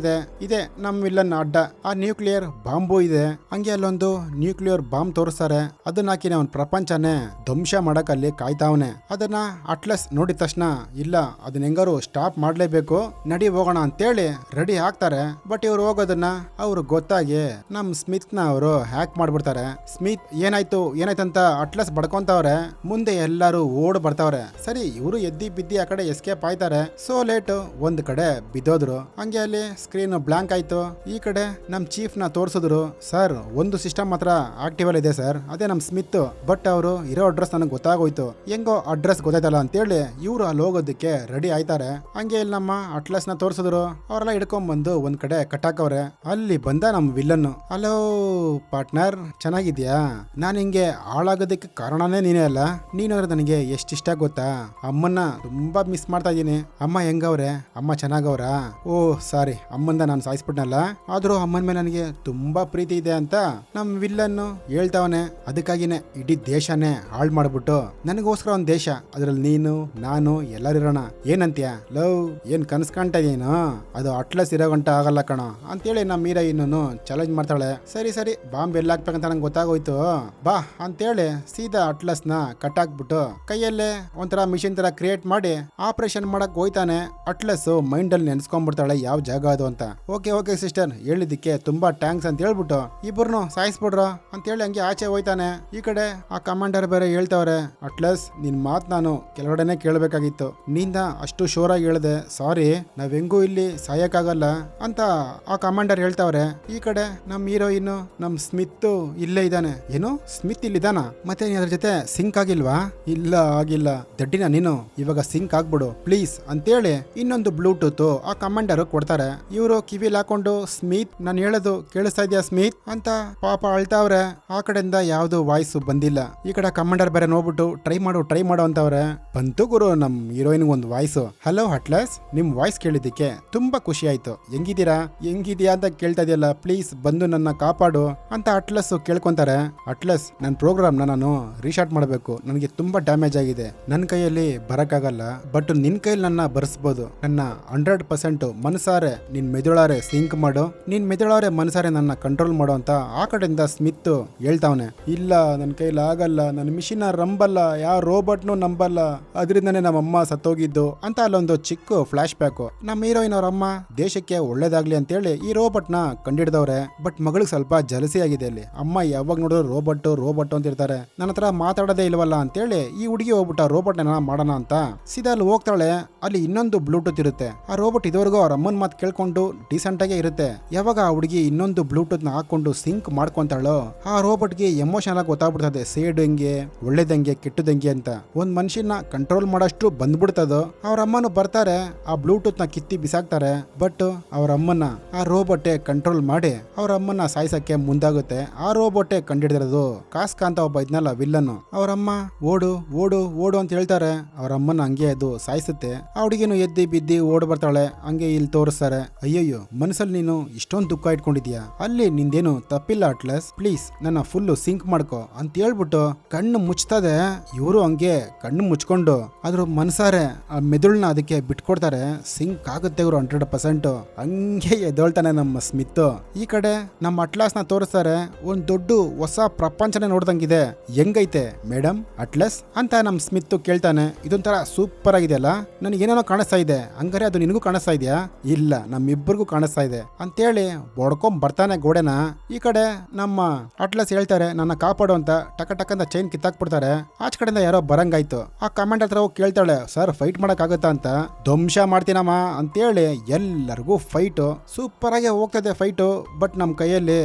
ಇದೆ ನಮ್ ವಿಲ್ಲನ್ ಅಡ್ಡ. ಆ ನ್ಯೂಕ್ಲಿಯರ್ ಬಾಂಬು ಇದೆ. ಹಂಗೆ ಅಲ್ಲೊಂದು ನ್ಯೂಕ್ಲಿಯರ್ ಬಾಂಬ್ ತೋರಿಸ್ತಾರೆ. ಅದನ್ನ ಹಾಕಿ ಅವನ್ ಪ್ರಪಂಚನೇ ಧ್ವಂಸ ಮಾಡಕ್ ಅಲ್ಲಿ ಕಾಯ್ತಾವನೆ. ಅದನ್ನ ಅಟ್ಲಸ್ ನೋಡಿದ ತಕ್ಷಣ ಇಲ್ಲ, ಅದನ್ನ ಹೆಂಗಾರು ಸ್ಟಾಪ್ ಮಾಡ್ಲೇಬೇಕು, ನಡಿ ಹೋಗೋಣ ಅಂತೇಳಿ ರೆಡಿ ಆಗ್ತಾರೆ. ಬಟ್ ಇವ್ರು ಹೋಗೋದನ್ನ ಅವ್ರು ಗೊತ್ತಾಗಿ ನಮ್ ಸ್ಮಿತ್ ನ ಅವರು ಹ್ಯಾಕ್ ಮಾಡ್ಬಿಡ್ತಾರೆ. ಸ್ಮಿತ್ ಏನಾಯ್ತಂತ ಅಟ್ಲಸ್ ಬಡ್ಕೊಂತವ್ರೆ. ಮುಂದೆ ಎಲ್ಲಾರು ಓಡ್ ಬರ್ತಾವ್ರೆ. ಸರಿ ಇವರು ಎದ್ದಿ ಬಿದ್ದಿ ಆ ಕಡೆ ಎಸ್ಕೇಪ್ ಆಯ್ತಾರೆ. ಸೋ ಲೇಟ್ ಒಂದ್ ಕಡೆ ಬಿದ್ದೋದ್ರು. ಹಂಗೆ ಅಲ್ಲಿ ಸ್ಕ್ರೀನ್ ಬ್ಲಾಂಕ್ ಆಯ್ತು. ಈ ಕಡೆ ನಮ್ ಚೀಫ್ ನ ತೋರ್ಸಿದ್ರು. ಸರ್ ಒಂದು ಸಿಸ್ಟಮ್ ಮಾತ್ರ ಆಕ್ಟಿವ್ ಅಲ್ಲಿ ಇದೆ ಸರ್, ಅದೇ ನಮ್ ಸ್ಮಿತ್. ಬಟ್ ಅವರು ಇರೋ ಅಡ್ರೆಸ್ ನನಗೆ ಗೊತ್ತಾಗೋಯ್ತು, ಹೆಂಗೋ ಅಡ್ರೆಸ್ ಗೊತ್ತಾಯ್ತಲ್ಲ ಅಂತೇಳಿ ಇವ್ರು ಅಲ್ಲಿ ಹೋಗೋದಕ್ಕೆ ರೆಡಿ ಆಯ್ತಾರೆ. ಹಂಗೆ ಇಲ್ಲಿ ನಮ್ಮ ಅಟ್ಲಸ್ ನ ತೋರ್ಸಿದ್ರು. ಅವರೆಲ್ಲ ಹಿಡ್ಕೊಂಡ್ ಬಂದು ಒಂದ್ ಕಡೆ ಕಟ್ಟಾಕವ್ರೆ. ಅಲ್ಲಿ ಬಂದ ನಮ್ ವಿಲ್ಲನ್. ಹಲೋ ಪಾರ್ಟ್ನರ್, ಚೆನ್ನಾಗಿದ್ಯಾ? ನಾನ್ ಹಿಂಗೆ ಹಾಳಾಗೋದಕ್ಕೆ ಕಾರಣನೇ ನೀನೇ ಅಲ್ಲ. ನೀನಂದ್ರೆ ನನಗೆ ಎಷ್ಟು ಇಷ್ಟ ಗೊತ್ತಾ? ಅಮ್ಮನ್ನ ತುಂಬಾ ಮಿಸ್ ಮಾಡ್ತಾ ಇದೀನಿ. ಅಮ್ಮ ಹೆಂಗವ್ರೆ? ಅಮ್ಮ ಚೆನ್ನಾಗವ್ರ? ಓ ಸಾರಿ, ಅಮ್ಮಂದ ನಾನು ಸಾಯಿಸ್ಬಿಟ್ನಲ್ಲ, ಆದ್ರೂ ಅಮ್ಮನ ಮೇಲೆ ನನಗೆ ತುಂಬಾ ಪ್ರೀತಿ ಇದೆ ಅಂತ ನಮ್ ವಿಲ್ಲನ್ ಹೇಳ್ತಾವನೆ. ಅದಕ್ಕಾಗಿನೇ ಇಡೀ ದೇಶನೇ ಹಾಳು ಮಾಡ್ಬಿಟ್ಟು ನನಗೋಸ್ಕರ ಒಂದ್ ದೇಶ, ಅದ್ರಲ್ಲಿ ನೀನು ನಾನು ಎಲ್ಲರಿರೋಣ, ಏನಂತ್ಯ? ಲವ್ ಏನ್ ಕನ್ಸ್ಕೊಂತ ಇದೀನೋ? ಅದು ಅಟ್ಲಸ್ ಇರೋ ಗಂಟ ಆಗಲ್ಲ ಕಣ ಅಂತೇಳಿ ನಮ್ಮ ಹೀರೋಯಿನ್ ಚಾಲೆಂಜ್ ಮಾಡ್ತಾಳೆ. ಸರಿ ಬಾಂಬ್ ಎಲ್ಲ ಹಾಕ್ಬೇಕಂತ ನಂಗೆ ಗೊತ್ತಾಗೋಯ್ತು, ಬಾ ಅಂತೇಳಿ ಸೀದಾ ಅಟ್ಲಸ್ ನ ಕಟ್ಟಾಕ್ಬಿಟ್ಟು ಕೈಯಲ್ಲೇ ಒಂಥರ ಮಿಷಿನ್ ತರ ಕ್ರಿಯೇಟ್ ಮಾಡಿ ಆಪರೇಷನ್ ಮಾಡಕ್ ಹೋಯ್ತಾನೆ. ಅಟ್ಲಸ್ ಮೈಂಡ್ ಅಲ್ಲಿ ನೆನ್ಸ್ಕೊಂಡ್ಬಿಡ್ತಾಳೆ ಯಾವ ಜಾಗ ಅದು ಅಂತ. ಓಕೆ ಸಿಸ್ಟರ್, ಹೇಳಿದ್ದಕ್ಕೆ ತುಂಬಾ ಟ್ಯಾಂಕ್ಸ್ ಅಂತ ಹೇಳ್ಬಿಟ್ಟು ಇಬ್ಬರನ್ನು ಸಾಯಿಸ್ಬಿಡ್ರು ಅಂತೇಳಿ ಹಂಗೆ ಆಚೆ ಹೋಯ್ತಾನೆ. ಈ ಕಡೆ ಆ ಕಮಾಂಡರ್ ಬೇರೆ ಹೇಳ್ತಾವ್ರೆ, ಅಟ್ಲಸ್ ನಿನ್ ಮಾತ್ ನಾನು ಕೆಳಗಡೆನೆ ಕೇಳಬೇಕಾಗಿತ್ತು, ನಿಂದ ಅಷ್ಟು ಶೋರಾಗಿ ಹೇಳ್ದೆ, ಸಾರಿ, ನಾವ್ ಹೆಂಗೂ ಇಲ್ಲಿ ಸಾಯಕ್ಕಾಗಲ್ಲ ಅಂತ ಆ ಕಮಾಂಡರ್ ಹೇಳ್ತಾವ್ರೆ. ಈ ಕಡೆ ನಮ್ ಹೀರೋಯಿನ್ ನಮ್ ಸ್ಮಿತ್ ಇಲ್ಲೇ ಇದ್ದಾನೆ. ಏನು ಸ್ಮಿತ್ ಇಲ್ಲಿದ್ದಾನ? ಮತ್ತೆ ಅದ್ರ ಜೊತೆ ಸಿಂಕ್ ಆಗಿಲ್ವಾ? ಇಲ್ಲ ಆಗಿಲ್ಲ, ದಡ್ಡಿನ ನೀನು, ಇವಾಗ ಸಿಂಕ್ ಆಗ್ಬಿಡು ಪ್ಲೀಸ್ ಅಂತೇಳಿ ಇನ್ನೊಂದು ಬ್ಲೂಟೂತ್ ಆ ಕಮಾಂಡರ್ ಕೊಡ್ತಾರೆ. ಇವರು ಕಿವಿಲ್ ಹಾಕೊಂಡು ಸ್ಮಿತ್ ನಾನು ಹೇಳೋದು ಕೇಳಿಸ್ತಾ ಇದೆಯಾ ಸ್ಮಿತ್ ಅಂತ ಪಾಪ ಅಳ್ತಾವ್ರೆ. ಆ ಕಡೆಯಿಂದ ಯಾವ್ದು ವಾಯ್ಸ್ ಬಂದಿಲ್ಲ. ಈ ಕಡೆ ಕಮಾಂಡರ್ ಬೇರೆ ನೋಡ್ಬಿಟ್ಟು ಟ್ರೈ ಮಾಡು ಅಂತವ್ರೆ. ಬಂತು ಗುರು ನಮ್ ಹೀರೋಯಿನ್ ಒಂದು ವಾಯ್ಸ್. ಹಲೋ ಅಟ್ಲಸ್, ನಿಮ್ ವಾಯ್ಸ್ ಕೇಳಿದ್ದಕ್ಕೆ ತುಂಬಾ ಖುಷಿ ಆಯ್ತು, ಹೆಂಗಿದ್ಯಾ ಅಂತ ಕೇಳ್ತಾ ಇದೆಯಲ್ಲ, ಪ್ಲೀಸ್ ಬಂದು ನನ್ನ ಕಾಪಾಡು ಅಂತ ಅಟ್ಲಸ್ ಕೇಳ್ಕೊಂತಾರೆ. ಅಟ್ಲಸ್ ನನ್ನ ಪ್ರೋಗ್ರಾಮ್ ನಾನು ರೀಶಾರ್ಟ್ ಮಾಡಬೇಕು, ನನಗೆ ತುಂಬಾ ಡ್ಯಾಮೇಜ್ ಆಗಿದೆ, ನನ್ನ ಕೈಯಲ್ಲಿ ಬರಕ್ಕಾಗಲ್ಲ, ಬಟ್ ನಿನ್ ಕೈಯಲ್ಲಿ ನನ್ನ ಬರ್ಸ್ಬೋದು. ನನ್ನ 100% ಮನಸಾರೆ ನಿನ್ ಮೆದುಳಾರೆ ಸಿಂಕ್ ಮಾಡು, ನಿನ್ ಮೆದುಳಾರೆ ಮನಸಾರೆ ನನ್ನ ಕಂಟ್ರೋಲ್ ಮಾಡು ಅಂತ ಆ ಕಡೆಯಿಂದ ಸ್ಮಿತ್ ಹೇಳ್ತಾವನೆ. ಇಲ್ಲ ನನ್ನ ಕೈಲಿ ಆಗಲ್ಲ, ನನ್ನ ಮಿಷಿನ್ ರಂಬಲ್ಲ, ಯಾವ ರೋಬೋಟ್ನು ನಂಬಲ್ಲ, ಅದರಿಂದನೇ ನಮ್ಮಮ್ಮ ಸತ್ತೋಗಿದ್ದು ಅಂತ ಅಲ್ಲೊಂದು ಚಿಕ್ಕ ಫ್ಲಾಶ್ ಬ್ಯಾಕ್. ನಮ್ಮ ಹೀರೋಯಿನ್ ಅವ್ರ ಅಮ್ಮ ದೇಶಕ್ಕೆ ಒಳ್ಳೇದಾಗ್ಲಿ ಅಂತೇಳಿ ಈ ರೋಬೋಟ್ ನ ಕಂಡಿಡ್ದವ್ರೆ. ಬಟ್ ಮಗಳಿಗೆ ಸ್ವಲ್ಪ ಜಲಸಿ ಆಗಿದೆ. ಅಲ್ಲಿ ಅಮ್ಮ ಯಾವಾಗ ನೋಡಿದ್ರು ರೋಬೋಟ್ ಅಂತ ಇರ್ತಾರೆ, ನನ್ನ ಹತ್ರ ಮಾತಾಡೋದೇ ಇಲ್ವಲ್ಲ ಅಂತೇಳಿ ಈ ಹುಡುಗಿ ಹೋಗ್ಬಿಟ್ಟ ರೋಬೋಟ್ ಮಾಡೋಣ ಅಂತ ಸೀದಾ ಅಲ್ಲಿ ಹೋಗ್ತಾಳೆ. ಅಲ್ಲಿ ಇನ್ನೊಂದು ಬ್ಲೂಟೂತ್ ಇರುತ್ತೆ. ಆ ರೋಬೋಟ್ ಇದುವರೆಗೂ ಅವ್ರ ಅಮ್ಮನ ಮಾತು ಕೇಳ್ಕೊಂಡು ಡೀಸೆಂಟ್ ಆಗೇ ಇರುತ್ತೆ. ಯಾವಾಗ ಆ ಹುಡುಗಿ ಇನ್ನೊಂದು ಬ್ಲೂಟೂತ್ ನ ಹಾಕೊಂಡು ಸಿಂಕ್ ಮಾಡ್ಕೊಂತಾಳೋ ಆ ರೋಬೋಟ್ಗೆ ಎಮೋಷನಲ್ ಆಗಿ ಗೊತ್ತಾಗ್ಬಿಡ್ತದೆ, ಕೇಡು ಹೆಂಗೆ ಒಳ್ಳೇದಂಗೆ ಕೆಟ್ಟದಂಗೆ ಅಂತ ಒಂದ್ ಮನುಷ್ಯನ ಕಂಟ್ರೋಲ್ ಮಾಡಷ್ಟು ಬಂದ್ಬಿಡ್ತದೋ. ಅವ್ರ ಅಮ್ಮನು ಬರ್ತಾರೆ, ಆ ಬ್ಲೂಟೂತ್ ನ ಕಿತ್ತಿ ಬಿಸಾಕ್ತಾರೆ. ಬಟ್ ಅವ್ರ ಅಮ್ಮನ ಆ ರೋಬೋಟೆ ಕಂಟ್ರೋಲ್ ಮಾಡಿ ಅವ್ರ ಅಮ್ಮನ ಸಾಯಿಸಕ್ಕೆ ಮುಂದಾಗುತ್ತೆ. ಆ ರೋಬೋಟೆ ಕಂಡಿಡಿದಿರೋದು ಕಾಸ್ಕಾ ಅಂತ ಒಬ್ಬ ಇದ್ನಲ್ಲ ವಿಲ್ಲನ್. ಅವ್ರಮ್ಮ ಓಡು ಓಡು ಓಡು ಅಂತ ಹೇಳ್ತಾರೆ. ಅವ್ರ ಅಮ್ಮನ ಹಂಗೆ ಅದು ಸಾಯಿಸುತ್ತೆ. ಆ ಹುಡುಗಿನು ಎದ್ದಿ ಬಿದ್ದಿ ಓಡ್ ಬರ್ತಾಳೆ. ಹಂಗೆ ಇಲ್ಲಿ ತೋರಿಸ್ತಾರೆ. ಅಯ್ಯಯ್ಯೋ, ಮನಸ್ಸಲ್ಲಿ ನೀನು ಇಷ್ಟೊಂದು ದುಃಖ ಇಟ್ಕೊಂಡಿದ್ಯಾ, ಅಲ್ಲಿ ನಿಂದೇನು ತಪ್ಪಿಲ್ಲ ಅಟ್ಲಸ್, ಪ್ಲೀಸ್ ನನ್ನ ಫುಲ್ಲು ಸಿಂಕ್ ಮಾಡ್ಕೋ ಅಂತ ಹೇಳ್ಬಿಟ್ಟು ಕಣ್ಣು ಮುಚ್ತದೆ. ಇವರು ಹಂಗೆ ಕಣ್ಣು ಮುಚ್ಕೊಂಡು ಅದ್ರ ಮನ್ಸಾರೆ ಆ ಮೆದುಳನ್ನ ಅದಕ್ಕೆ ಬಿಟ್ಕೊಡ್ತಾರೆ. ಸಿಂಕ್ ಆಗುತ್ತೆ ಇವರು 100%. ಹಂಗೆ ಎದ್ದೊಳ್ತಾನೆ ನಮ್ಮ ಸ್ಮಿತ್. ಈ ಕಡೆ ನಮ್ಮ ಅಟ್ಲಾಸ್ ನ ತೋರಿಸ್ತಾರೆ. ಒಂದ್ ದೊಡ್ಡ ಹೊಸ ಪ್ರಪಂಚನೇ ನೋಡ್ದಂಗಿದೆ. ಹೆಂಗೈತೆ ಮೇಡಮ್ ಅಟ್ಲಸ್ ಅಂತ ನಮ್ ಸ್ಮಿತ್ ಕೇಳ್ತಾನೆ. ಇದೊಂಥರ ಸೂಪರ್ ಆಗಿದೆಯಲ್ಲ, ನನಗೇನೇನೋ ಕಾಣಿಸ್ತಾ ಇದೆ, ಹಂಗಾರೆ ಅದು ನಿನಗೂ ಕಾಣಿಸ್ತಾ ಇದೆಯಾ? ಇಲ್ಲ, ನಮ್ಮಿಬ್ಬರಿಗೂ ಕಾಣಿಸ್ತಾ ಇದೆ ಅಂತೇಳಿ ಬಡ್ಕೊಂಡ್ ಬರ್ತಾನೆ ಗೋಡೆನ. ಈ ಕಡೆ ನಮ್ಮ ಅಟ್ಲಸ್ ಹೇಳ್ತಾರೆ ನನ್ನ ಕಾಪಾಡು ಅಂತ. ಟಕ ಟಕ್ ಅಂತ ಚೈನ್ ಕಿತ್ತಾಕ್ಬಿಡ್ತಾರೆ. ಆಚ ಕಡೆಯಿಂದ ಯಾರೋ ಬರಂಗಾಯ್ತು. ಆ ಕಮಾಂಡ್ ಹತ್ರ ಹೋಗಿ ಕೇಳ್ತಾಳೆ, ಸರ್ ಫೈಟ್ ಮಾಡಕ್ ಆಗುತ್ತಾ ಅಂತ. ಧ್ವಂಸ ಮಾಡ್ತೀನಮ್ಮ ಅಂತೇಳಿ ಎಲ್ಲರಿಗೂ ಫೈಟು ಸೂಪರ್ ಆಗಿ ಹೋಗ್ತದೆ ಫೈಟು. ಬಟ್ ನಮ್ಮ ಕೈಯಲ್ಲಿ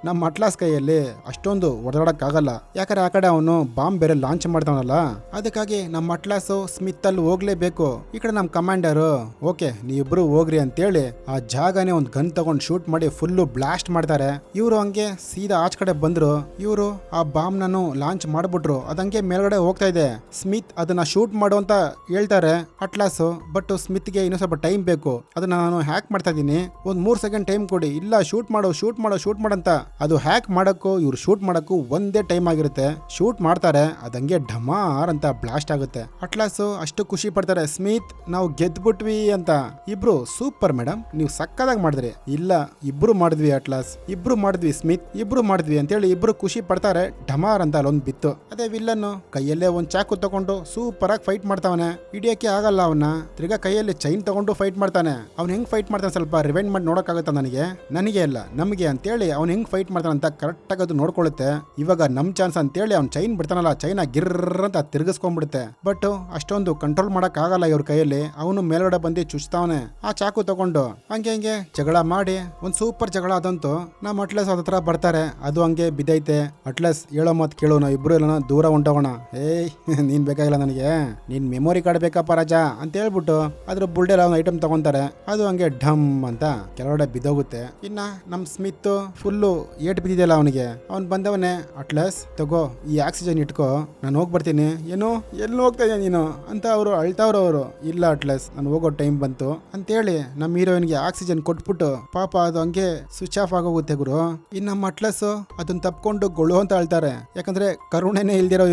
ನಮ್ಮ ಅಟ್ಲಾಸ್ ಕೈಯಲ್ಲಿ ಅಷ್ಟೊಂದು ಹೊಡೆದಾಡಕ್ ಆಗಲ್ಲ. ಯಾಕಂದ್ರೆ ಆ ಕಡೆ ಅವನು ಬಾಂಬ್ ಬೇರೆ ಲಾಂಚ್ ಮಾಡ್ತಾವನಲ್ಲ, ಅದಕ್ಕಾಗಿ ನಮ್ಮ ಅಟ್ಲಾಸ್ ಸ್ಮಿತ್ ಅಲ್ಲಿ ಹೋಗ್ಲೇಬೇಕು. ಈ ಕಡೆ ನಮ್ಮ ಕಮಾಂಡರು ಓಕೆ ನೀವಿಬ್ರು ಹೋಗ್ರಿ ಅಂತೇಳಿ ಆ ಜಾಗನೇ ಒಂದು ಗನ್ ತಗೊಂಡು ಶೂಟ್ ಮಾಡಿ ಫುಲ್ಲು ಬ್ಲಾಸ್ಟ್ ಮಾಡ್ತಾರೆ. ಇವರು ಹಂಗೆ ಸೀದಾ ಆಚ ಕಡೆ ಬಂದ್ರು. ಇವರು ಆ ಬಾಂಬ್ ನಾನು ಲಾಂಚ್ ಮಾಡ್ಬಿಟ್ರು. ಅದಂಗೆ ಮೇಲ್ಗಡೆ ಹೋಗ್ತಾ ಇದೆ. ಸ್ಮಿತ್ ಅದನ್ನ ಶೂಟ್ ಮಾಡು ಅಂತ ಹೇಳ್ತಾರೆ ಅಟ್ಲಾಸ್. ಬಟ್ ಸ್ಮಿತ್ಗೆ ಇನ್ನೂ ಸ್ವಲ್ಪ ಟೈಮ್ ಬೇಕು. ಅದನ್ನ ನಾನು ಹ್ಯಾಕ್ ಮಾಡ್ತಾ ಇದ್ದೀನಿ, ಒಂದ್ 3 ಸೆಕೆಂಡ್ ಟೈಮ್ ಕೊಡಿ. ಇಲ್ಲ ಶೂಟ್ ಮಾಡು ಶೂಟ್ ಮಾಡು ಶೂಟ್ ಮಾಡಂತ. ಅದು ಹ್ಯಾಕ್ ಮಾಡಕ್ಕೂ ಇವ್ರು ಶೂಟ್ ಮಾಡಕ್ಕೂ ಒಂದೇ ಟೈಮ್ ಆಗಿರುತ್ತೆ. ಶೂಟ್ ಮಾಡ್ತಾರೆ, ಅದಂಗೆ ಢಮಾರ್ ಅಂತ ಬ್ಲಾಸ್ಟ್ ಆಗುತ್ತೆ. ಅಟ್ಲಾಸ್ ಅಷ್ಟು ಖುಷಿ ಪಡ್ತಾರೆ, ಸ್ಮಿತ್ ನಾವು ಗೆದ್ಬಿಟ್ವಿ ಅಂತ. ಇಬ್ರು ಸೂಪರ್ ಮೇಡಮ್, ನೀವು ಸಕ್ಕದಾಗಿ ಮಾಡಿದ್ರಿ. ಇಲ್ಲ ಇಬ್ರು ಮಾಡಿದ್ವಿ ಅಟ್ಲಾಸ್, ಇಬ್ರು ಮಾಡಿದ್ವಿ ಸ್ಮಿತ್, ಇಬ್ರು ಮಾಡಿದ್ವಿ ಅಂತೇಳಿ ಇಬ್ರು ಖುಷಿ ಪಡ್ತಾರೆ. ಢಮಾರ್ ಅಂತ ಅಲ್ಲೊಂದು ಬಿತ್ತು. ಅದೇ ವಿಲ್ಲನ್ನು ಕೈಯಲ್ಲೇ ಒಂದ್ ಚಾಕು ತಗೊಂಡು ಸೂಪರ್ ಆಗಿ ಫೈಟ್ ಮಾಡ್ತಾವನೆ. ಹಿಡಿಯಕ್ಕೆ ಆಗಲ್ಲ ಅವನ್ನ. ತಿರ್ಗಾ ಕೈಯಲ್ಲಿ ಚೈನ್ ತಗೊಂಡು ಫೈಟ್ ಮಾಡ್ತಾನೆ. ಅವ್ನು ಹೆಂಗ್ ಫೈಟ್ ಮಾಡ್ತಾನೆ ಸ್ವಲ್ಪ ರಿವೈಂಡ್ ಮಾಡಿ ನೋಡಕ್ಕಾಗತ್ತ ನನಗೆ ಅಲ್ಲ ನಮಗೆ ಅಂತೇಳಿ ಅವ್ನು ಹೆಂಗ್ ಫೈಟ್ ಮಾಡ್ತಾನೆ ಅಂತ ಕರೆಕ್ಟ್ ಆಗಿ ಅದು ನೋಡ್ಕೊಳ್ಳುತ್ತೆ. ಇವಾಗ ನಮ್ ಚಾನ್ಸ್ ಅಂತೇಳಿ ಅವ್ನು ಚೈನ್ ಬಿಡ್ತಾನಲ್ಲ, ಚೈನ ಗಿರ್ರ ಅಂತ ತಿರ್ಗಿಸ್ಕೊಂಡ್ಬಿಡುತ್ತೆ. ಬಟ್ ಅಷ್ಟೊಂದು ಕಂಟ್ರೋಲ್ ಮಾಡಕ್ ಆಗಲ್ಲ ಇವ್ರ ಕೈಯಲ್ಲಿ. ಅವನು ಮೇಲ್ಗಡೆ ಬಂದು ಚುಚ್ತಾವನೆ ಆ ಚಾಕು ತಗೊಂಡು. ಹಂಗೆ ಜಗಳ ಮಾಡಿ ಒಂದ್ ಸೂಪರ್ ಜಗಳ ಅದಂತೂ. ನಮ್ಮ ಅಟ್ಲಸ್ ಅದ್ರ ಹತ್ರ ಬರ್ತಾರೆ. ಅದು ಹಂಗೆ ಬಿದ್ದೈತೆ. ಅಟ್ಲಸ್ ಹೇಳೋ ಮಾತು ಕೇಳು, ನಾವು ಇಬ್ರು ಎಲ್ಲ ದೂರ ಹೊಂಟೋಗೋಣ. ಏಯ್ ನೀನ್ ಬೇಕಾಗಿಲ್ಲ ನನಗೆ, ನೀನ್ ಮೆಮೊರಿ ಕಾರ್ಡ್ ಬೇಕಪ್ಪ ರಾಜ ಅಂತ ಹೇಳ್ಬಿಟ್ಟು ಅದ್ರ ಬುಲ್ಡೆಲ್ಲ ಒಂದು ಐಟಮ್ ತಗೊಂತಾರೆ. ಅದು ಹಂಗೆ ಢಮ್ ಅಂತ ಕೆಳಗಡೆ ಬಿದ್ದೋಗುತ್ತೆ. ಇನ್ನ ನಮ್ ಸ್ಮಿತ್ ಫುಲ್ಲು ಏಟ್ ಬಿದ್ದಿದೆಯಲ್ಲ ಅವನಿಗೆ. ಅವ್ನ್ ಬಂದವನೇ, ಅಟ್ಲಸ್ ತಗೋ ಈ ಆಕ್ಸಿಜನ್ ಇಟ್ಕೋ, ನಾನು ಹೋಗಿ ಬರ್ತೀನಿ. ಏನು ಎಲ್ಲಿ ಹೋಗ್ತಾ ಇದೆಯಾ ನೀನು ಅಂತ ಅವರು ಅಳ್ತಾವ್ರು. ಅವರು ಇಲ್ಲ ಅಟ್ಲಸ್ ನಾನು ಹೋಗೋ ಟೈಮ್ ಬಂತು ಅಂತೇಳಿ ನಮ್ಮ ಹೀರೋಯಿನ್ಗೆ ಆಕ್ಸಿಜನ್ ಕೊಟ್ಬಿಟ್ಟು ಪಾಪ ಅದು ಹಂಗೆ ಸ್ವಿಚ್ ಆಫ್ ಆಗೋಗುತ್ತೆ ಗುರು. ಇನ್ನು ನಮ್ಮ ಅಟ್ಲಸ್ ಅದನ್ನ ತಪ್ಕೊಂಡು ಗೊಳು ಅಂತ ಅಳ್ತಾರೆ. ಯಾಕಂದ್ರೆ ಕರುಣೆನೇ ಇಲ್ದಿರೋ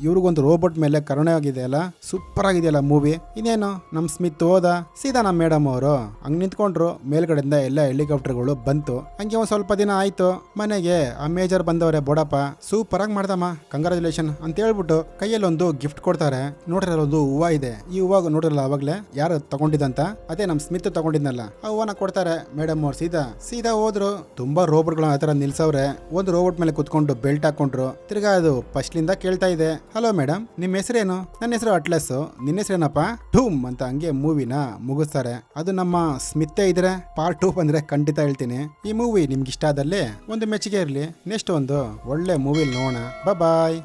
ಇವ್ರಿಗೊಂದು ರೋಬೋಟ್ ಮೇಲೆ ಕರುಣೆ ಆಗಿದೆ ಅಲ್ಲ, ಸೂಪರ್ ಆಗಿದೆಯಲ್ಲ ಮೂವಿ. ಇನ್ನೇನು ನಮ್ ಸ್ಮಿತ್ ಹೋದ ಸೀದಾ ನಮ್ಮ ಮೇಡಮ್ ಅವರು ಹಂಗ್ ನಿಂತ್ಕೊಂಡ್ರು. ಮೇಲ್ಗಡೆಯಿಂದ ಎಲ್ಲ ಹೆಲಿಕಾಪ್ಟರ್ಗಳು ಬಂತು. ಹಂಗೆ ಒಂದ್ ಸ್ವಲ್ಪ ದಿನ ಆಯ್ತು. ಮನೆಗೆ ಆ ಮೇಜರ್ ಬಂದವ್ರೆ, ಬೋಡಪ್ಪ ಸೂಪರ್ ಆಗಿ ಮಾಡ್ದಮ್ಮ, ಕಂಗ್ರಾಚುಲೇಷನ್ ಅಂತ ಹೇಳ್ಬಿಟ್ಟು ಕೈಯಲ್ಲಿ ಒಂದು ಗಿಫ್ಟ್ ಕೊಡ್ತಾರೆ. ನೋಡ್ರಿ ಒಂದು ಹೂವ ಇದೆ. ಈ ಹೂವಾಗ ನೋಡ್ರಲ್ಲ ಅವಾಗ್ಲೇ ಯಾರು ತಗೊಂಡಿದಂತ, ಅದೇ ನಮ್ ಸ್ಮಿತ್ ತಗೊಂಡಿದ್ನಲ್ಲ, ಆ ಹೂವನ ಕೊಡ್ತಾರೆ. ಮೇಡಮ್ ಅವ್ರು ಸೀದಾ ಹೋದ್ರು. ತುಂಬಾ ರೋಬೋಟ್ಗಳ ಆತರ ನಿಲ್ಸವ್ರೆ. ಒಂದು ರೋಬೋಟ್ ಮೇಲೆ ಕುತ್ಕೊಂಡು ಬೆಲ್ಟ್ ಹಾಕೊಂಡ್ರು. ತಿರ್ಗಾ ಅದು ಫಸ್ಟ್ಲಿಂದ ಕೇಳ್ತಾ ಇದೆ, ಹಲೋ ಮೇಡಮ್ ನಿಮ್ ಹೆಸರೇನು? ನನ್ನ ಹೆಸರು ಅಟ್ಲಸ್, ನಿನ್ನ ಹೆಸರೇನಪ್ಪ? ಢೂಮ್ ಅಂತ ಹಂಗೆ ಮೂವಿನ ಮುಗಿಸ್ತಾರೆ. ಅದು ನಮ್ಮ ಸ್ಮಿತ್ತೇ ಇದ್ರೆ ಪಾರ್ಟ್ 2 ಬಂದ್ರೆ ಖಂಡಿತ ಹೇಳ್ತೀನಿ. ಈ ಮೂವಿ ನಿಮ್ಗೆ ಇಷ್ಟ ಆದಲ್ಲಿ ಒಂದು ಮೆಚ್ಚುಗೆ ಇರಲಿ. ನೆಕ್ಸ್ಟ್ ಒಂದು ಒಳ್ಳೆ ಮೂವಿಲಿ ನೋಡೋಣ. ಬಾಯ್.